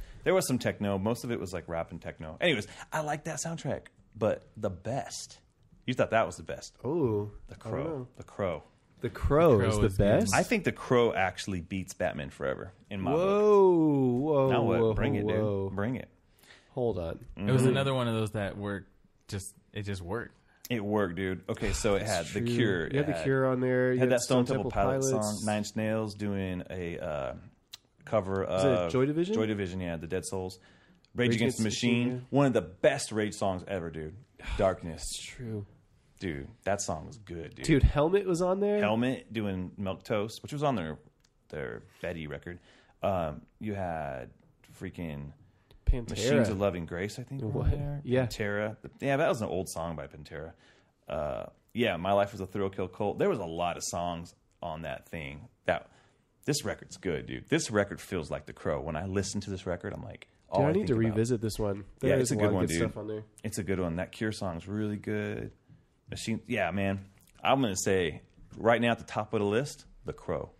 some techno. Most of it was like rap and techno. Anyways, I like that soundtrack, but the best You thought that was the best. Oh, The Crow. The Crow. The Crow is the best? I think The Crow actually beats Batman Forever in my book. Whoa. Now what? Bring it, dude. Bring it. Hold on. It was another one of those that worked. It just worked. It worked, dude. Okay, so it had The Cure. You had The Cure on there. You had that Stone Temple Pilots song. Nine Inch Nails doing a cover of... Is it Joy Division? Joy Division, yeah. The Dead Souls. Rage Against the Machine. One of the best Rage songs ever, dude. Darkness. It's true. Dude, that song was good, dude. Dude, Helmet was on there? Helmet doing Milk Toast, which was on their Betty record. You had freaking Pantera. Machines of Loving Grace, I think. What? Yeah. Pantera. Yeah, that was an old song by Pantera. Yeah, My Life Was a Thrill Kill Cult. There was a lot of songs on that thing. This record's good, dude. This record feels like The Crow. When I listen to this record, I'm like, I need to revisit this one. Yeah, it's a good one, dude. Stuff on there. It's a good one. That Cure song's really good. Yeah, man. I'm going to say right now at the top of the list, The Crow.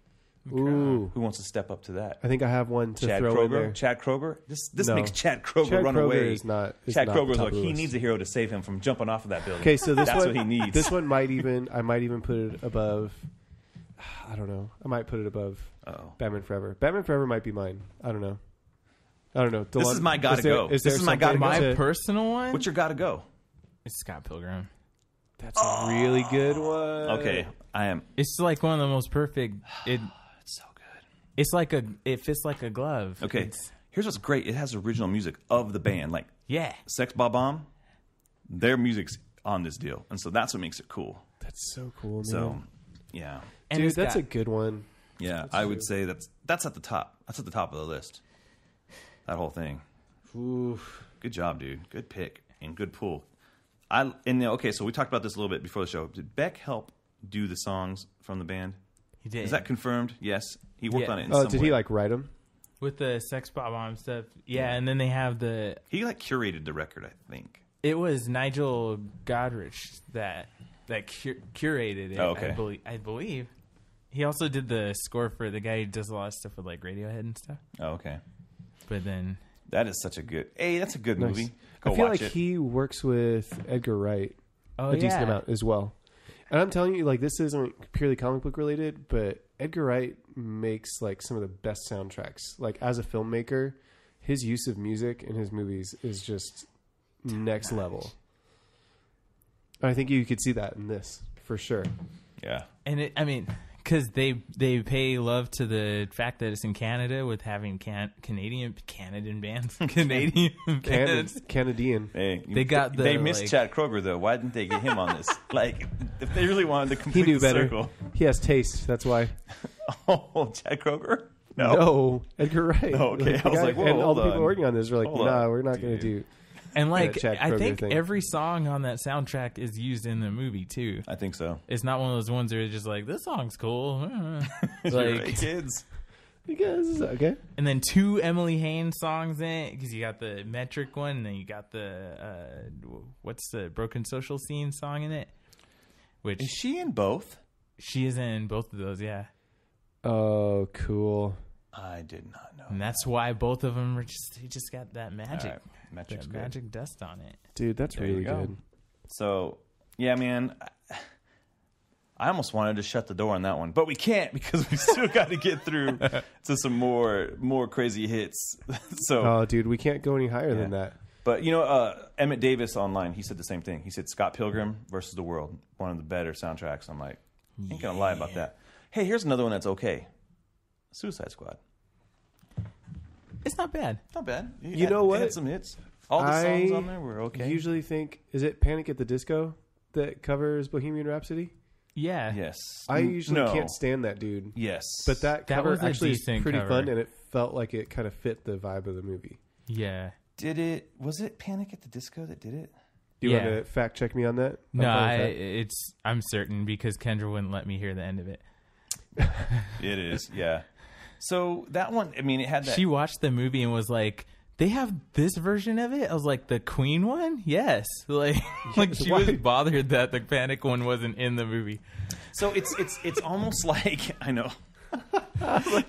Ooh. Who wants to step up to that? I think I have one to Chad throw Kroger? in there. Chad Kroger? This No. makes Chad Kroger Chad run Kroger away. is not Chad Kroger's top like, of the he list. needs a hero to save him from jumping off of that building. Okay, so this That's one, what he needs. This one might even put it above. I don't know. I might put it above Batman Forever. Batman Forever might be mine. I don't know. This is my gotta go. This is my gotta go. My personal one? What's your gotta go? It's Scott Pilgrim. That's a really good one. Okay, I am. It's like one of the most perfect. It's so good. It's like it fits like a glove. Okay, here's what's great. It has original music of the band. Like, Sex Bob-omb, their music's on this deal. And so that's what makes it cool. That's so cool, man. So, yeah. Dude, that's a good one. Yeah, I would say that's at the top. That's at the top of the list. That whole thing. Oof. Good job, dude. Good pick and good pull. Okay, so we talked about this a little bit before the show. Did Beck help do the songs from the band? He did. Is that confirmed? Yes. He worked on it in some way. Did he like write them? With the Sex Bob-omb stuff. Yeah, and then they have the... He like curated the record, I think. It was Nigel Godrich that curated it. Oh, okay. I believe. He also did the score for the guy who does a lot of stuff with like Radiohead and stuff. Oh, okay. But then... That is such a good... Hey, that's a good movie. I feel like he works with Edgar Wright a decent amount as well. And I'm telling you, like, this isn't purely comic book related, but Edgar Wright makes like some of the best soundtracks. Like, as a filmmaker, his use of music in his movies is just next level. And I think you could see that in this for sure. Yeah. And because they pay love to the fact that it's in Canada with having Canadian bands. Canadian. Hey, they missed Chad Kroger though. Why didn't they get him on this? Like, if they really wanted to complete he knew the better. circle. He has taste. That's why. Oh, Chad Kroger? No, Edgar Wright. Oh, okay. I was like, whoa, and all the hold people on. working on this are like, nah, we're not going to do. And like, Chad I Kroger think thing. every song on that soundtrack is used in the movie too. I think so. It's not one of those ones where it's just like, this song's cool. Like, right, kids. You guys, okay. And then 2 Emily Haines songs in it, because you got the Metric one, and then you got the what's the Broken Social Scene song in it? Which is she in both? She is in both of those, yeah. Oh, cool. I did not know. And that's why both of them just got that magic. Right. Magic dust on it. Dude, that's really good. So, yeah, man, I almost wanted to shut the door on that one, but we can't because we still got to get through to some more crazy hits. So, dude, we can't go any higher than that. But, Emmett Davis online, he said the same thing. He said Scott Pilgrim versus the World, one of the better soundtracks. I'm like, ain't going to lie about that. Hey, here's another one that's okay. Suicide Squad. It's not bad. Not bad. You know what? It had some hits. All the songs on there were okay. I usually think, is it Panic at the Disco that covers Bohemian Rhapsody? Yeah. Yes. I usually can't stand that dude. Yes. But that cover was actually is pretty cover. fun, and it felt like it kind of fit the vibe of the movie. Yeah. Was it Panic at the Disco that did it? Do you want to fact check me on that? No, I'm certain because Kendra wouldn't let me hear the end of it. It is, yeah. So that one, I mean, it had that. She watched the movie and was like, they have this version of it? I was like, the Queen one? Yes. Like she was bothered that the Panic one wasn't in the movie. So it's almost like, I know.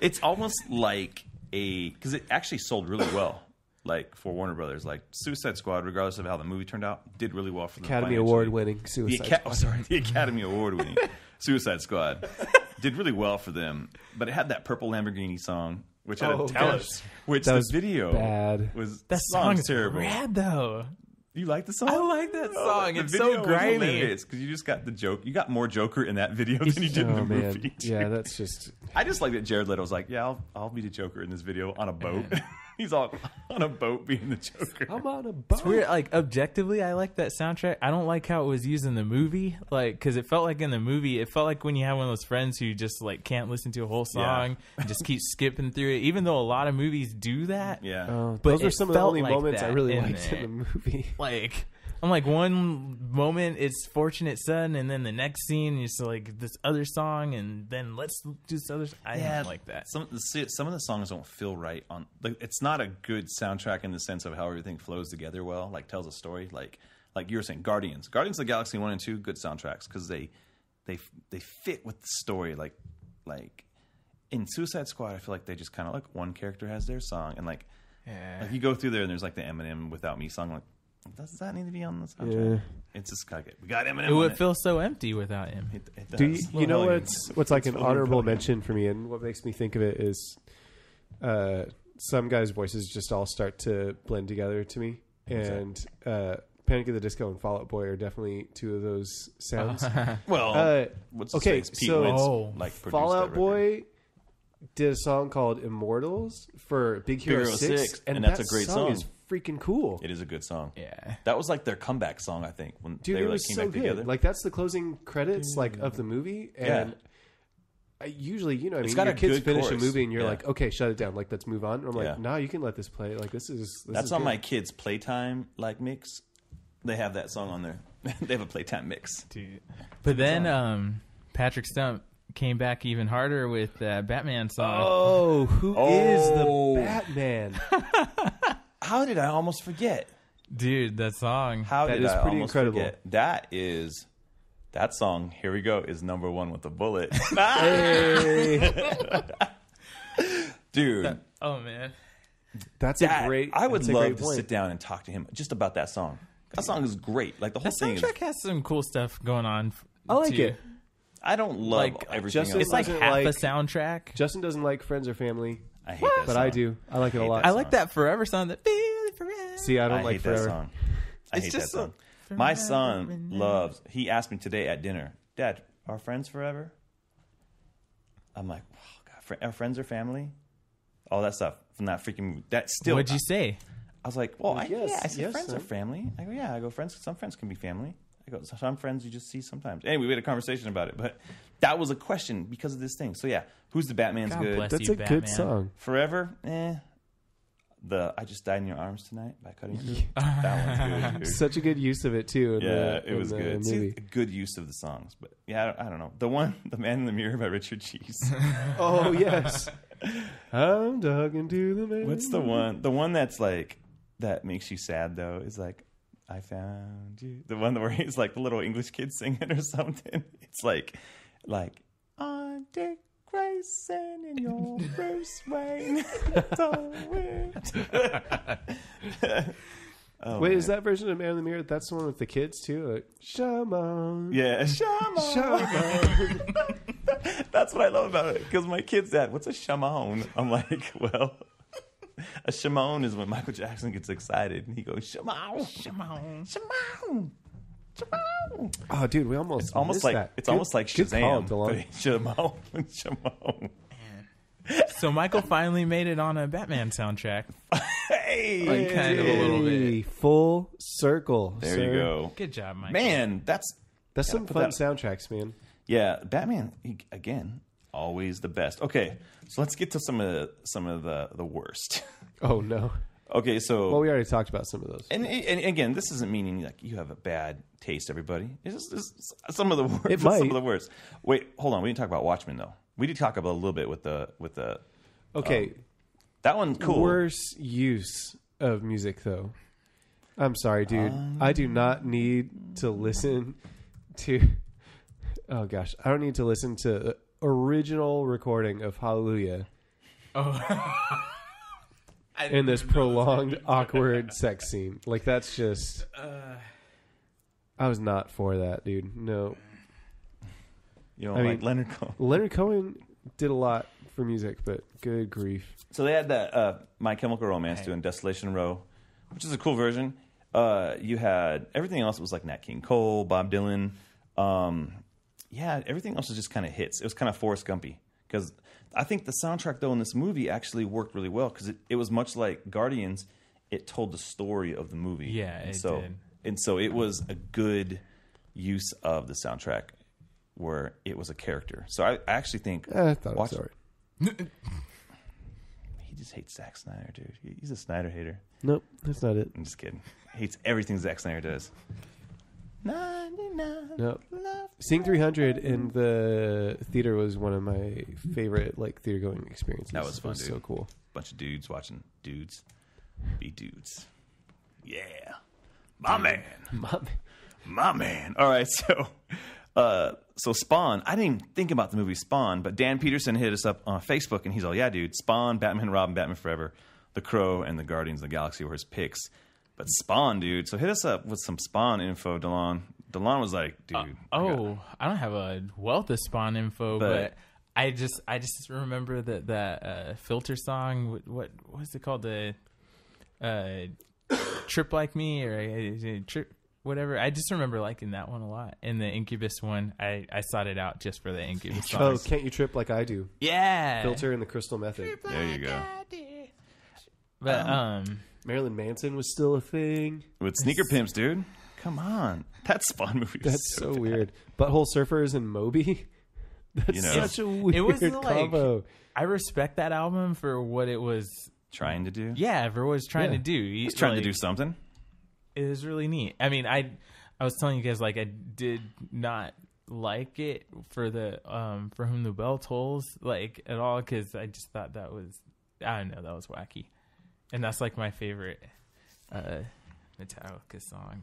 It's almost like because it actually sold really well. like for Warner Brothers. Like Suicide Squad, regardless of how the movie turned out, did really well for them. Academy Award winning Suicide Squad. The Academy Award winning Suicide Squad did really well for them. But it had that purple Lamborghini song, which had a talent, which the video was that song's terrible. Rad though. You like the song? I like that song. It's so grimy. Because you just got the joke. You got more Joker in that video than you did in the movie. Yeah, that's just. I just like that Jared Leto was like, "Yeah, I'll be the Joker in this video on a boat." He's all on a boat being the Joker. I'm on a boat. It's weird. Like objectively, I like that soundtrack. I don't like how it was used in the movie. Like, because it felt like in the movie, it felt like when you have one of those friends who just like can't listen to a whole song and just keep skipping through it. Even though a lot of movies do that. Yeah, but those were some of the only moments I really liked in the movie. Like. I'm like, one moment it's Fortunate Son, and then the next scene is like this other song, and then let's do this other. I don't like that. Some of the songs don't feel right on. Like, it's not a good soundtrack in the sense of how everything flows together well. Like tells a story. Like you were saying, Guardians of the Galaxy 1 and 2, good soundtracks because they fit with the story. Like in Suicide Squad, I feel like they just kind of like one character has their song, and like you go through there and there's like the Eminem Without Me song, like. Does that need to be on the soundtrack? Yeah. It's just kind of good. We got Eminem. It would feel so empty without him. It does. Do you know what's like an honorable mention for me, and what makes me think of it is some guys' voices just all start to blend together to me, and Panic at the Disco and Fall Out Boy are definitely two of those sounds. Well, what's okay, Pete so Wentz, like Fall Out Boy did a song called Immortals for Big Hero 6, and that's a great song. Is freaking cool. It is a good song. Yeah, that was like their comeback song, I think, when they were, like, came back together. Like that's the closing credits like of the movie, and I usually, you know, what I mean, your kids finish a movie and you're like, okay, shut it down, like let's move on. And I'm like, no, you can let this play. Like this is on my kids' playtime like mix. They have that song on there. They have a playtime mix, dude. But then Patrick Stump came back even harder with that Batman song. Oh, who is the Batman? How did I almost forget? Dude, that song. How did I almost forget? That song, Here We Go, is number 1 with a bullet. Dude. Oh, man. That's a great I would love to sit down and talk to him just about that song. That song is great. Like the whole thing. The soundtrack has some cool stuff going on. I like it. I don't love everything else. It's like half a soundtrack. Justin doesn't like Friends or Family. I hate that song. But I do. I like it a lot. I like that Forever song. That Forever. See, I don't like Forever. That song. I hate that song. My son loves. He asked me today at dinner, Dad, are friends forever? I'm like, oh, God, are friends or family? All that stuff from that freaking movie. That still. What'd you say? I was like, well, I said friends are family. I go, yeah. I go, friends. Some friends can be family. I go, some friends you just see sometimes. Anyway, we had a conversation about it, but that was a question because of this thing. So yeah, who's the Batman's good? That's a good song. Forever, I Just Died in Your Arms Tonight by Cutting Through. That one's good. Dude. Such a good use of it too. It was good. See, good use of the songs, but yeah, I don't know. The Man in the Mirror by Richard Cheese. Oh yes, I'm talking to the man. What's the one? The one that's like that makes you sad though is like, I found you. The one where he's like the little English kid singing or something. It's like on Dick Grayson in your Bruce Wayne. Wait, is that version of Man in the Mirror? That's the one with the kids too. Like, Shaman. Yeah, Shaman. That's what I love about it. Because my kid's dad, what's a shaman? I'm like, well. A shaman is when Michael Jackson gets excited and he goes, shaman, shaman, shaman, shaman. Oh, dude, we almost almost like that. It's almost like Shazam. Shaman. Shaman. So Michael finally made it on a Batman soundtrack. Hey, like kind of a little bit. Full circle. There you go. Good job, Michael. Man, that's some fun soundtracks, man. Yeah, Batman again. Always the best. Okay, so let's get to some of the worst. Oh no. Okay, so we already talked about some of those. And again, this isn't meaning like you have a bad taste, everybody. It's just some of the worst. It might. Some of the worst. Wait, hold on. We didn't talk about Watchmen though. We did talk about a little bit with the. Okay, that one's cool. Worst use of music though. I'm sorry, dude. I do not need to listen to. Oh gosh, I don't need to listen to original recording of Hallelujah. Oh. in this prolonged, awkward sex scene. Like, that's just... I was not for that, dude. No. You don't like Leonard Cohen? Leonard Cohen did a lot for music, but good grief. So they had that My Chemical Romance doing Desolation Row, which is a cool version. You had everything else was like Nat King Cole, Bob Dylan. Yeah, everything else was just kind of hits. It was kind of Forrest Gumpy. Because I think the soundtrack, though, in this movie actually worked really well. Because it was much like Guardians. It told the story of the movie. Yeah, it did. And so it was a good use of the soundtrack where it was a character. So I actually think... I thought it was all right. He just hates Zack Snyder, dude. He's a Snyder hater. Nope, that's not it. I'm just kidding. He hates everything Zack Snyder does. 99. Nope. Seeing 300 in the theater was one of my favorite theater going experiences. That was fun, dude. So cool. Bunch of dudes watching dudes be dudes. Yeah. My man. My man. All right, so Spawn, I didn't even think about the movie Spawn, but Dan Peterson hit us up on Facebook, and he's all, yeah, dude, Spawn, Batman, Robin, Batman Forever, The Crow, and the Guardians of the Galaxy were his picks. But Spawn, dude, so hit us up with some Spawn info, DeLon. DeLon was like, dude. I don't have a wealth of Spawn info, but I just remember that filter song. What was it called? The Trip Like Me or Trip... Whatever. I just remember liking that one a lot. And the Incubus one, I sought it out just for the Incubus song. Oh, Can't You Trip Like I Do? Yeah. Filter and the Crystal Method. There you go. But Marilyn Manson was still a thing. With Sneaker Pimps, dude. Come on. That Spawn movie was That's so weird. Butthole Surfers and Moby? That's such a weird combo. I respect that album for what it was trying to do. Yeah, for what it was trying to do. He was trying to do something. It was really neat. I mean, I was telling you guys, I did not like it for the For Whom the Bell Tolls, at all, because I just thought that was, I don't know, that was wacky. And that's my favorite Metallica song.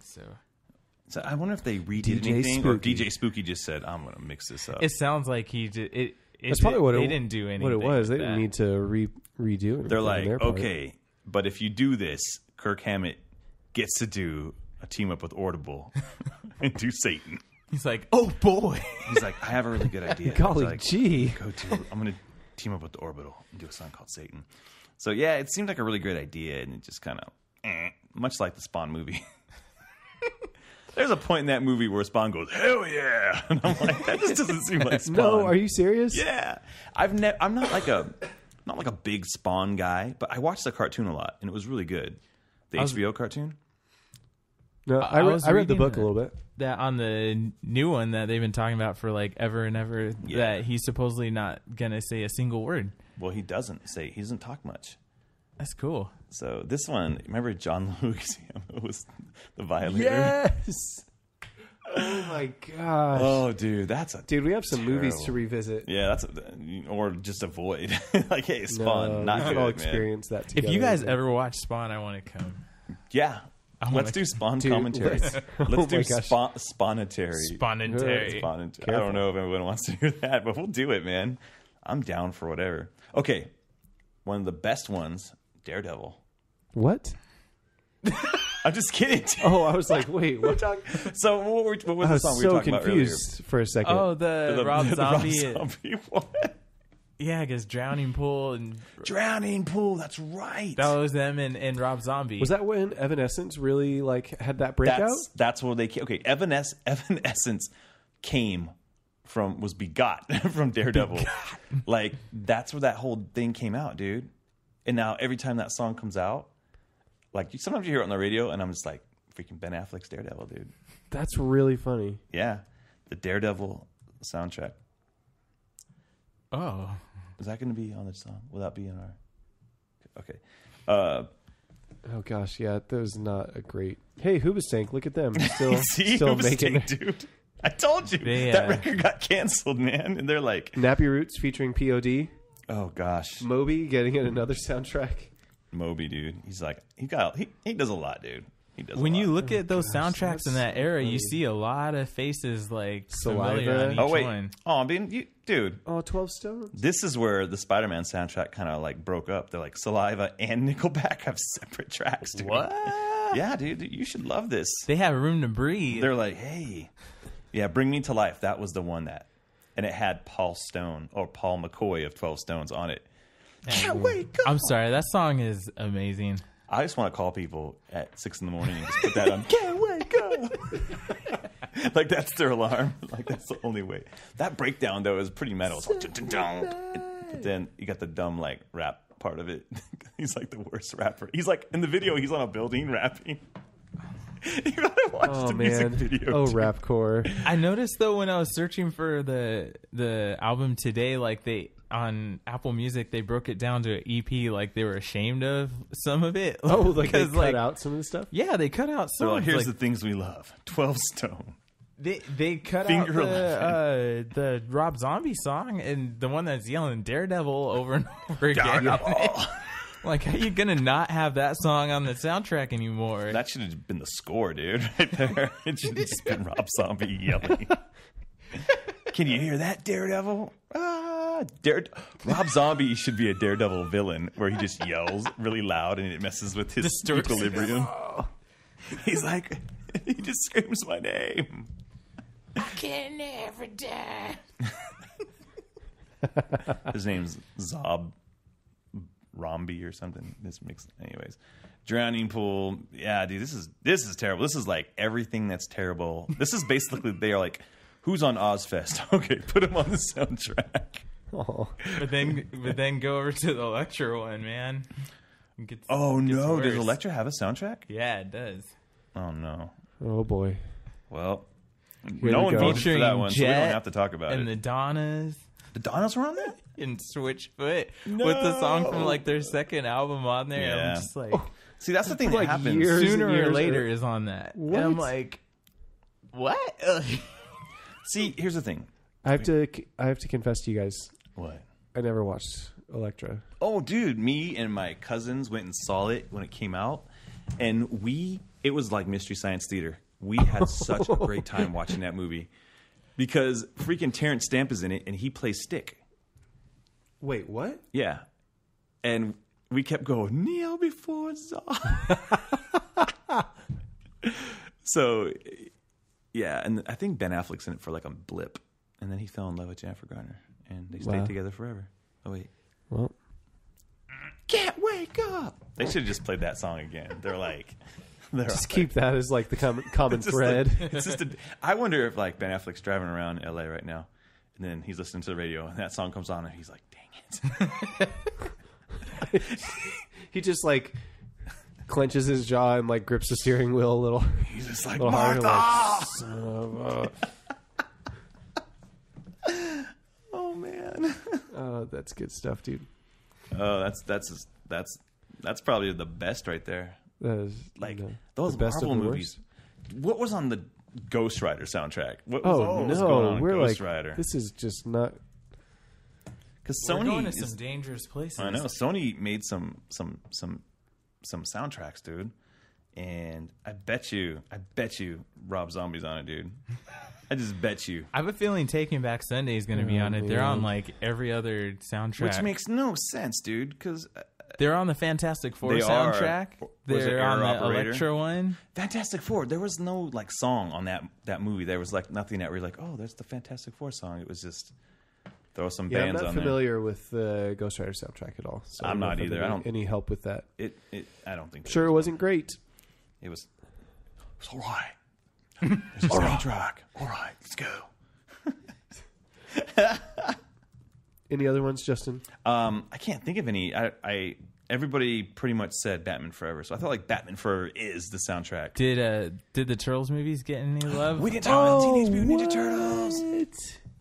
So I wonder if they redid anything, or DJ Spooky just said, I'm going to mix this up. It sounds like he did. That's probably what they didn't do anything. What it was. They didn't need to redo it. They're like, okay, but if you do this, Kirk Hammett gets to do a team up with Audible and do Satan. He's like, oh boy. He's like, I have a really good idea. Golly gee. I'm going to team up with the Orbital and do a song called Satan. So yeah, it seemed like a really great idea, and it just kind of, much like the Spawn movie. There's a point in that movie where Spawn goes, hell yeah. And I'm like, that just doesn't seem like Spawn. No, are you serious? Yeah. I'm not like a big Spawn guy, but I watched the cartoon a lot, and it was really good. The HBO cartoon? No, I read the book a little bit. That on the new one that they've been talking about for ever and ever, that he's supposedly not going to say a single word. Well, he doesn't talk much. That's cool. So this one, remember John Leguizamo was the violator? Yes! Oh my gosh. Oh, dude, dude, we have some movies to revisit. Yeah, or just avoid. Hey, Spawn, not good, all experience that together. If you guys ever watch Spawn, I want to come. Yeah. Let's do Spawn commentary. Let's do Spawnitary. Spawnitary. I don't know if everyone wants to hear that, but we'll do it, man. I'm down for whatever. Okay. One of the best ones, Daredevil. What? I'm just kidding. Oh, I was like, wait, what? So what was the song we were talking about earlier? I was so confused for a second. Oh, the Rob Zombie. Rob Zombie. What? Yeah, because Drowning Pool. That's right. That was them and Rob Zombie. Was that when Evanescence really had that breakout? That's where they came. Okay, Evanescence was begot from Daredevil. That's where that whole thing came out, dude. And now every time that song comes out, sometimes you hear it on the radio, and I'm just like, freaking Ben Affleck's Daredevil, dude. That's really funny. Yeah, the Daredevil soundtrack. Oh. Is that going to be on the song? Will that be in our... Okay. Oh, gosh, yeah, that was not a great... Hey, Hoobastank, look at them. Still making it. Dude. I told you. That record got canceled, man. And they're like... Nappy Roots featuring POD. Oh, gosh. Moby getting in another soundtrack. Moby, dude. He's like... He does a lot, dude. When you look at those soundtracks in that era, you see a lot of faces like Saliva on each one. Oh, I mean, dude. Oh, 12 Stones. This is where the Spider-Man soundtrack kind of like broke up. They're like Saliva and Nickelback have separate tracks, dude. What? Yeah, dude, you should love this. They have room to breathe. They're like, hey, yeah, Bring Me to Life. That was the one and it had Paul McCoy of 12 Stones on it. Can't wake up. I'm sorry, that song is amazing. I just want to call people at 6 a.m. and just put that on. Can't wake up. Like that's their alarm. Like that's the only way. That breakdown though is pretty metal. It's like, but then you got the dumb like rap part of it. He's like the worst rapper. He's like in the video. He's on a building rapping. You gotta watch the music video. Oh, rapcore. I noticed though when I was searching for the album today, like on Apple Music, they broke it down to an EP. Like they were ashamed of some of it. Oh, like they cut out some of the stuff. Yeah, they cut out some. So here's the things we love: 12 Stone. They cut out the Rob Zombie song and the one that's yelling Daredevil over and over again. Like, how are you gonna not have that song on the soundtrack anymore? That should have been the score, dude, right there. It should have just been Rob Zombie yelling. Can you hear that, Daredevil? Rob Zombie should be a Daredevil villain where he just yells really loud and it messes with his equilibrium. He's like, he just screams my name. I can never die. His name's Zob Romby or something. This mixed, anyways. Drowning Pool. Yeah, dude, this is terrible. This is like everything that's terrible. This is basically they are like, who's on Ozfest? Okay, put him on the soundtrack. Oh. But then go over to the Electra one, man. Gets no! Does Electra have a soundtrack? Yeah, it does. Oh no! Oh boy! Well, no one voted for that one, so we don't have to talk about it. And the Donnas. The Donnas were on that? And Switchfoot with the song from like their second album on there. Yeah. I'm just like, see, that's the thing that happens. Sooner or later is on that. What? And I'm like, what? See, here's the thing. I have to confess to you guys. What? I never watched Electra. Oh, dude, me and my cousins went and saw it when it came out, and it was like Mystery Science Theater. We had such a great time watching that movie because freaking Terrence Stamp is in it, and he plays Stick. Wait, what? Yeah, and we kept going, kneel before Zod. So, yeah, and I think Ben Affleck's in it for like a blip, and then he fell in love with Jennifer Garner. And they stayed together forever. Oh, wait. Well. Can't wake up. They should have just played that song again. They're like... just keep that as like the common thread. It's just I wonder if like Ben Affleck's driving around L.A. right now, and then he's listening to the radio, and that song comes on, and he's like, dang it. He just like clenches his jaw and like grips the steering wheel a little. He's just like, Martha! Like, son of a... Oh man! Oh, that's good stuff, dude. Oh, that's probably the best right there. That is like those Marvel movies. What was on the Ghost Rider soundtrack? What was going on we're Ghost like, Rider? This is just not. Because Sony going to some dangerous places. I know Sony made some soundtracks, dude, and I bet you Rob Zombie's on it, dude. I just bet you. I have a feeling Taking Back Sunday is going to be on it. They're on like every other soundtrack, which makes no sense, dude. Because they're on the Fantastic Four soundtrack. They're on the Electra one. Fantastic Four. There was no like song on that movie. There was like nothing that were like, oh, there's the Fantastic Four song. It was just throw some bands on there. I'm not familiar with the Ghost Rider soundtrack at all. So I'm not either. I don't any help with that. I don't think. Sure, it wasn't great. It was all right. There's a soundtrack. All right, let's go. Any other ones, Justin? I can't think of any. Everybody pretty much said Batman Forever, so I felt like Batman Forever is the soundtrack. Did the Turtles movies get any love? We didn't talk about Teenage Mutant Ninja Turtles.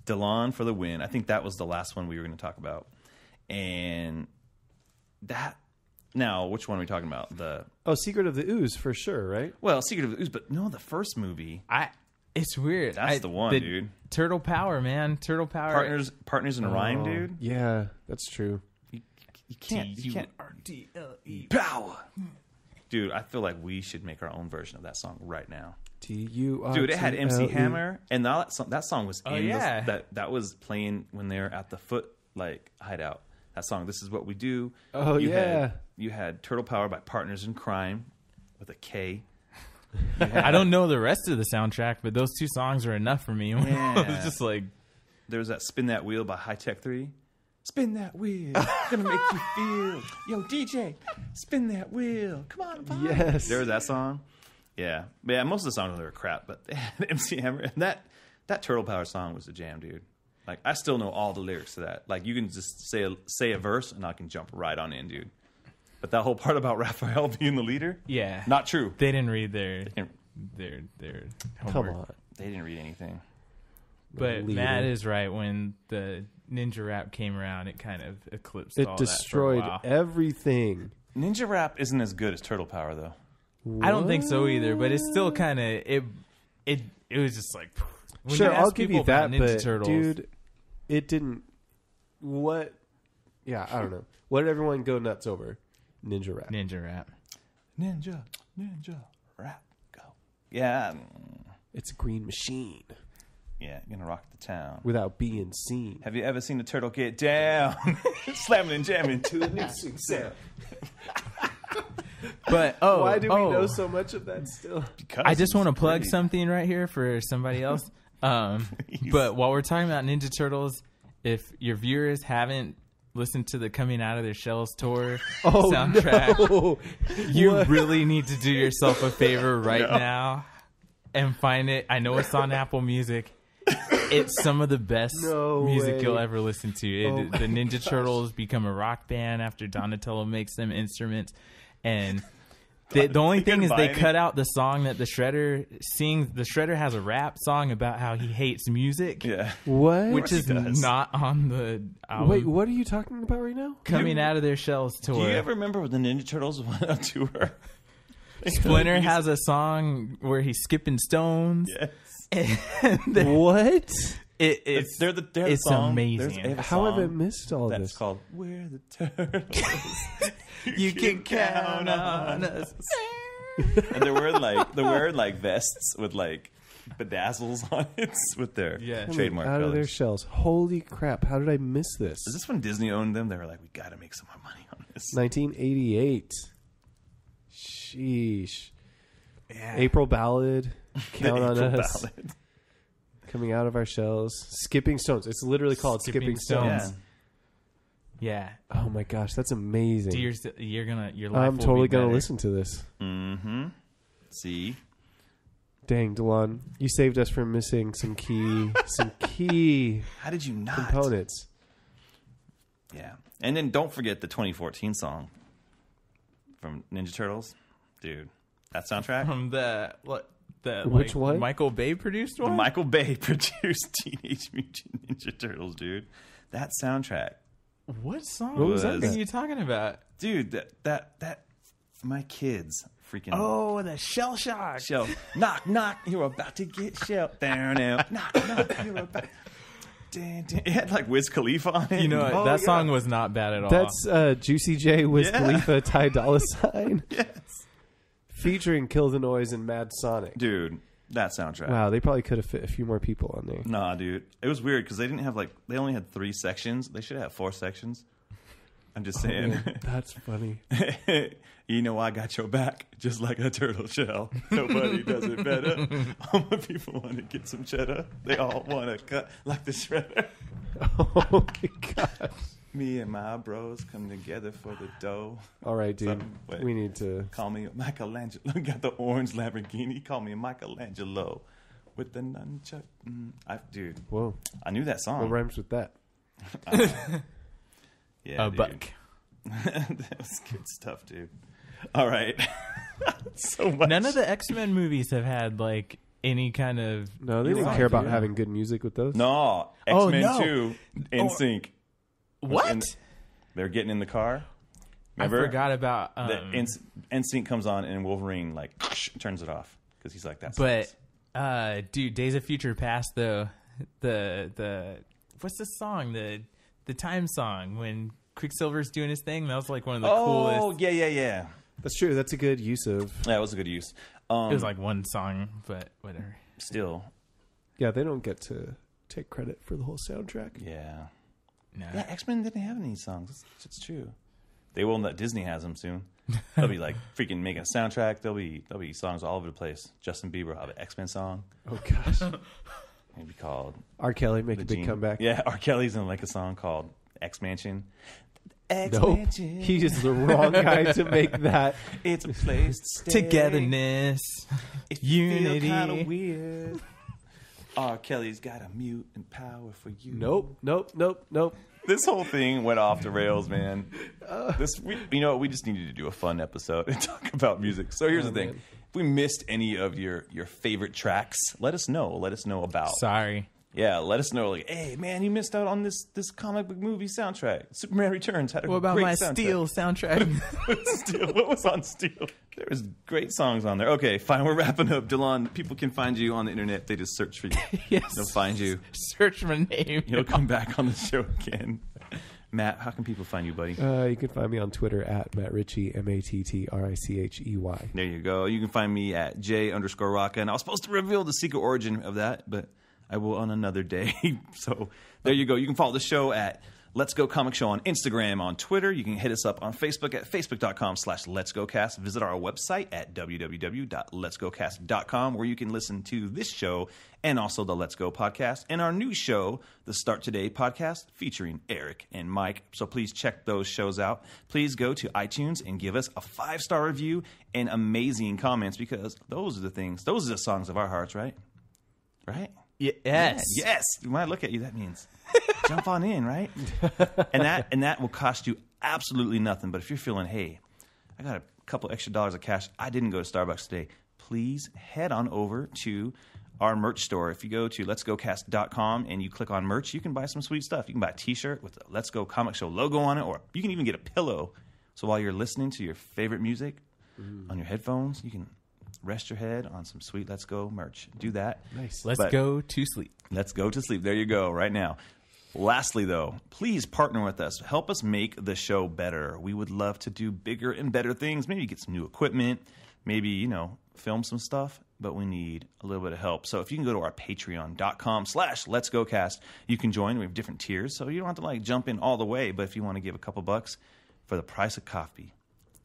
Delon for the win. I think that was the last one we were going to talk about. And that... Now, which one are we talking about? Secret of the Ooze, for sure, right? Well, Secret of the Ooze, but no, the first movie. It's weird. That's the one, dude. Turtle Power, man. Turtle Power. Partners in Rhyme, dude. Yeah, that's true. You can't. T-U-R-T-L-E. Power. Dude, I feel like we should make our own version of that song right now. T-U-R-T-L-E. Dude, it had MC Hammer, and that song was that was playing when they were at the Foot hideout. That song, This Is What We Do. Oh, You had Turtle Power by Partners in Crime with a K. I don't know the rest of the soundtrack, but those 2 songs were enough for me. Yeah. It was just like... There was that Spin That Wheel by High Tech 3. Spin that wheel, gonna make you feel. Yo, DJ, spin that wheel. Come on, Bob. Yes. There was that song. Yeah. But yeah, most of the songs were crap, but they had MC Hammer. And that Turtle Power song was a jam, dude. Like, I still know all the lyrics to that. Like, you can just say a verse, and I can jump right on in, dude. But that whole part about Raphael being the leader? Yeah. Not true. They didn't read their homework. Come on. They didn't read anything. But Matt is right. When the Ninja Rap came around, it kind of eclipsed all that. It destroyed everything. Ninja Rap isn't as good as Turtle Power, though. What? I don't think so either, but it's still kind of... It was just like... Sure, I'll give you that, but Turtles, dude, it didn't... What... Yeah, I don't know. What did everyone go nuts over? Ninja Rap. Ninja Rap. Ninja Rap, go. Yeah. It's a green machine. Yeah, gonna rock the town. Without being seen. Have you ever seen the turtle get down? Slamming and jamming to the new sound. But why do we know so much of that still? Because I just want to plug something right here for somebody else. But while we're talking about Ninja Turtles, if your viewers haven't listened to the Coming Out of Their Shells tour soundtrack, you really need to do yourself a favor right now and find it. I know it's on Apple Music. It's some of the best music you'll ever listen to. The Ninja Turtles become a rock band after Donatello makes them instruments. And the only thing is they cut out the song that the Shredder sings. The Shredder has a rap song about how he hates music. Yeah. What? Which is not on the album. Wait, what are you talking about right now? Coming Out of Their Shells tour. Do you ever remember when the Ninja Turtles went on tour? Splinter has a song where he's skipping stones. Yes. What? It's the song. Amazing. How have I missed all that's this? called We're the Turtles. you can count on us. And they're wearing like vests with like bedazzles on it with their trademark out colors. of their shells. Holy crap! How did I miss this? Is this when Disney owned them? They were like, we got to make some more money on this. 1988. Sheesh. Yeah. April Ballad. Count on April us. Ballad. Coming Out of Our Shells. Skipping Stones. It's literally called Skipping Stones. Yeah. Oh my gosh, that's amazing. Your life I'm will totally be gonna better. listen to this. Mm-hmm. See? Dang, DeLon, you saved us from missing some key How did you not? components. Yeah. And then don't forget the 2014 song from Ninja Turtles. Dude, that soundtrack? From Which one? Michael Bay produced one? The Michael Bay produced Teenage Mutant Ninja Turtles, dude. That soundtrack. What song What was that? are you talking about? Dude, that my kids freaking Oh, the Shell Shock. shell. Knock, knock, you're about to get shelled. Down, down. Knock, knock, you're about. It had like Wiz Khalifa on it. You know what? That song was not bad at all. That's Juicy J with Khalifa, Ty Dolla $ign. Yes. Featuring Kill the Noise and Mad Sonic. Dude, that soundtrack. Wow, they probably could have fit a few more people on there. Nah, dude. It was weird because they didn't have they only had 3 sections. They should have 4 sections. I'm just saying. Man, that's funny. You know I got your back just like a turtle shell. Nobody does it better. All my people want to get some cheddar. They all want to cut like the shredder. Oh my gosh. Me and my bros come together for the dough. All right, dude. Wait. We need to... Call me Michelangelo. Got the orange Lamborghini. Call me Michelangelo with the nunchuck. Dude. Whoa. I knew that song. What rhymes with that? Yeah, a dude. buck. That was good stuff, dude. All right. So much. None of the X-Men movies have had like any kind of... No, they didn't care about having good music with those. No. X-Men 2 in sync. What? They're getting in the car. Remember? I forgot about... the NSYNC comes on and Wolverine like turns it off because he's like, that's But, dude, Days of Future Past, though, the what's the song? The time song when Quicksilver's doing his thing? That was like one of the coolest. Oh, yeah. That's true. That's a good use of. Yeah, it was a good use. It was like one song, but whatever. Still. Yeah, they don't get to take credit for the whole soundtrack. Yeah. No. Yeah, X-Men didn't have any songs. It's true. They will let Disney has them soon. They'll be like freaking making a soundtrack. There'll be songs all over the place. Justin Bieber will have an X-Men song. Oh gosh. Maybe called R. Kelly make a big comeback. Yeah, R. Kelly's in like a song called X-Mansion. Nope. He is the wrong guy to make that. It's a place to stay. Togetherness. It unity. Feel kind of weird. R. Kelly's got a mutant power for you. Nope. This whole thing went off the rails, man. We just needed to do a fun episode and talk about music. So here's the thing. Man. If we missed any of your favorite tracks, let us know. Let us know about. Sorry. Yeah, let us know. Like, hey, man, you missed out on this comic book movie soundtrack. Superman Returns had a great soundtrack. What about my Steel soundtrack? Steel. What was on Steel? There was great songs on there. Okay, fine. We're wrapping up. Delon, people can find you on the internet. They just search for you. Yes. They'll find you. Search my name. You'll come back on the show again. Matt, how can people find you, buddy? You can find me on Twitter at Matt Ritchie, MatTrichey. There you go. You can find me at J_Rocka. And I was supposed to reveal the secret origin of that, but I will on another day. So there you go. You can follow the show at Let's Go Comic Show on Instagram, on Twitter. You can hit us up on Facebook at facebook.com/letsgocast. Visit our website at www.letsgocast.com, where you can listen to this show and also the Let's Go podcast and our new show, the Start Today podcast, featuring Eric and Mike. So please check those shows out. Please go to iTunes and give us a 5-star review and amazing comments, because those are the things, those are the songs of our hearts, right? Right? Yes. Yes. When I look at you, that means jump on in, right? And that will cost you absolutely nothing. But if you're feeling, hey, I got a couple extra dollars of cash, I didn't go to Starbucks today, please head on over to our merch store. If you go to letsgocast.com and you click on merch, you can buy some sweet stuff. You can buy a T-shirt with the Let's Go Comic Show logo on it, or you can even get a pillow. So while you're listening to your favorite music on your headphones, you can rest your head on some sweet Let's Go merch. Do that. Nice. Let's go to sleep. Let's go to sleep. There you go, right now. Lastly, though, please partner with us. Help us make the show better. We would love to do bigger and better things. Maybe get some new equipment. Maybe, film some stuff. But we need a little bit of help. So if you can go to our patreon.com/letsgocast, you can join. We have different tiers, so you don't have to jump in all the way. But if you want to give a couple bucks for the price of coffee,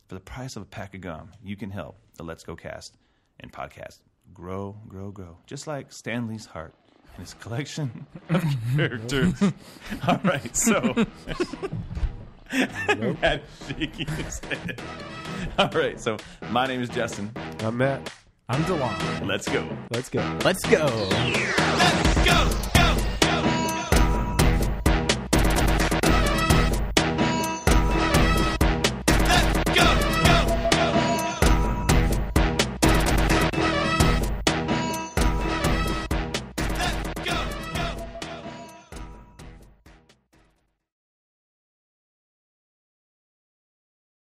for the price of a pack of gum, you can help the Let's Go Cast and podcast grow, grow, grow. Just like Stanley's heart and his collection of characters. All right, so Matt shaking his head. All right, so my name is Justin. I'm Matt. I'm DeLon. Let's go. Let's go. Let's go. Let's go.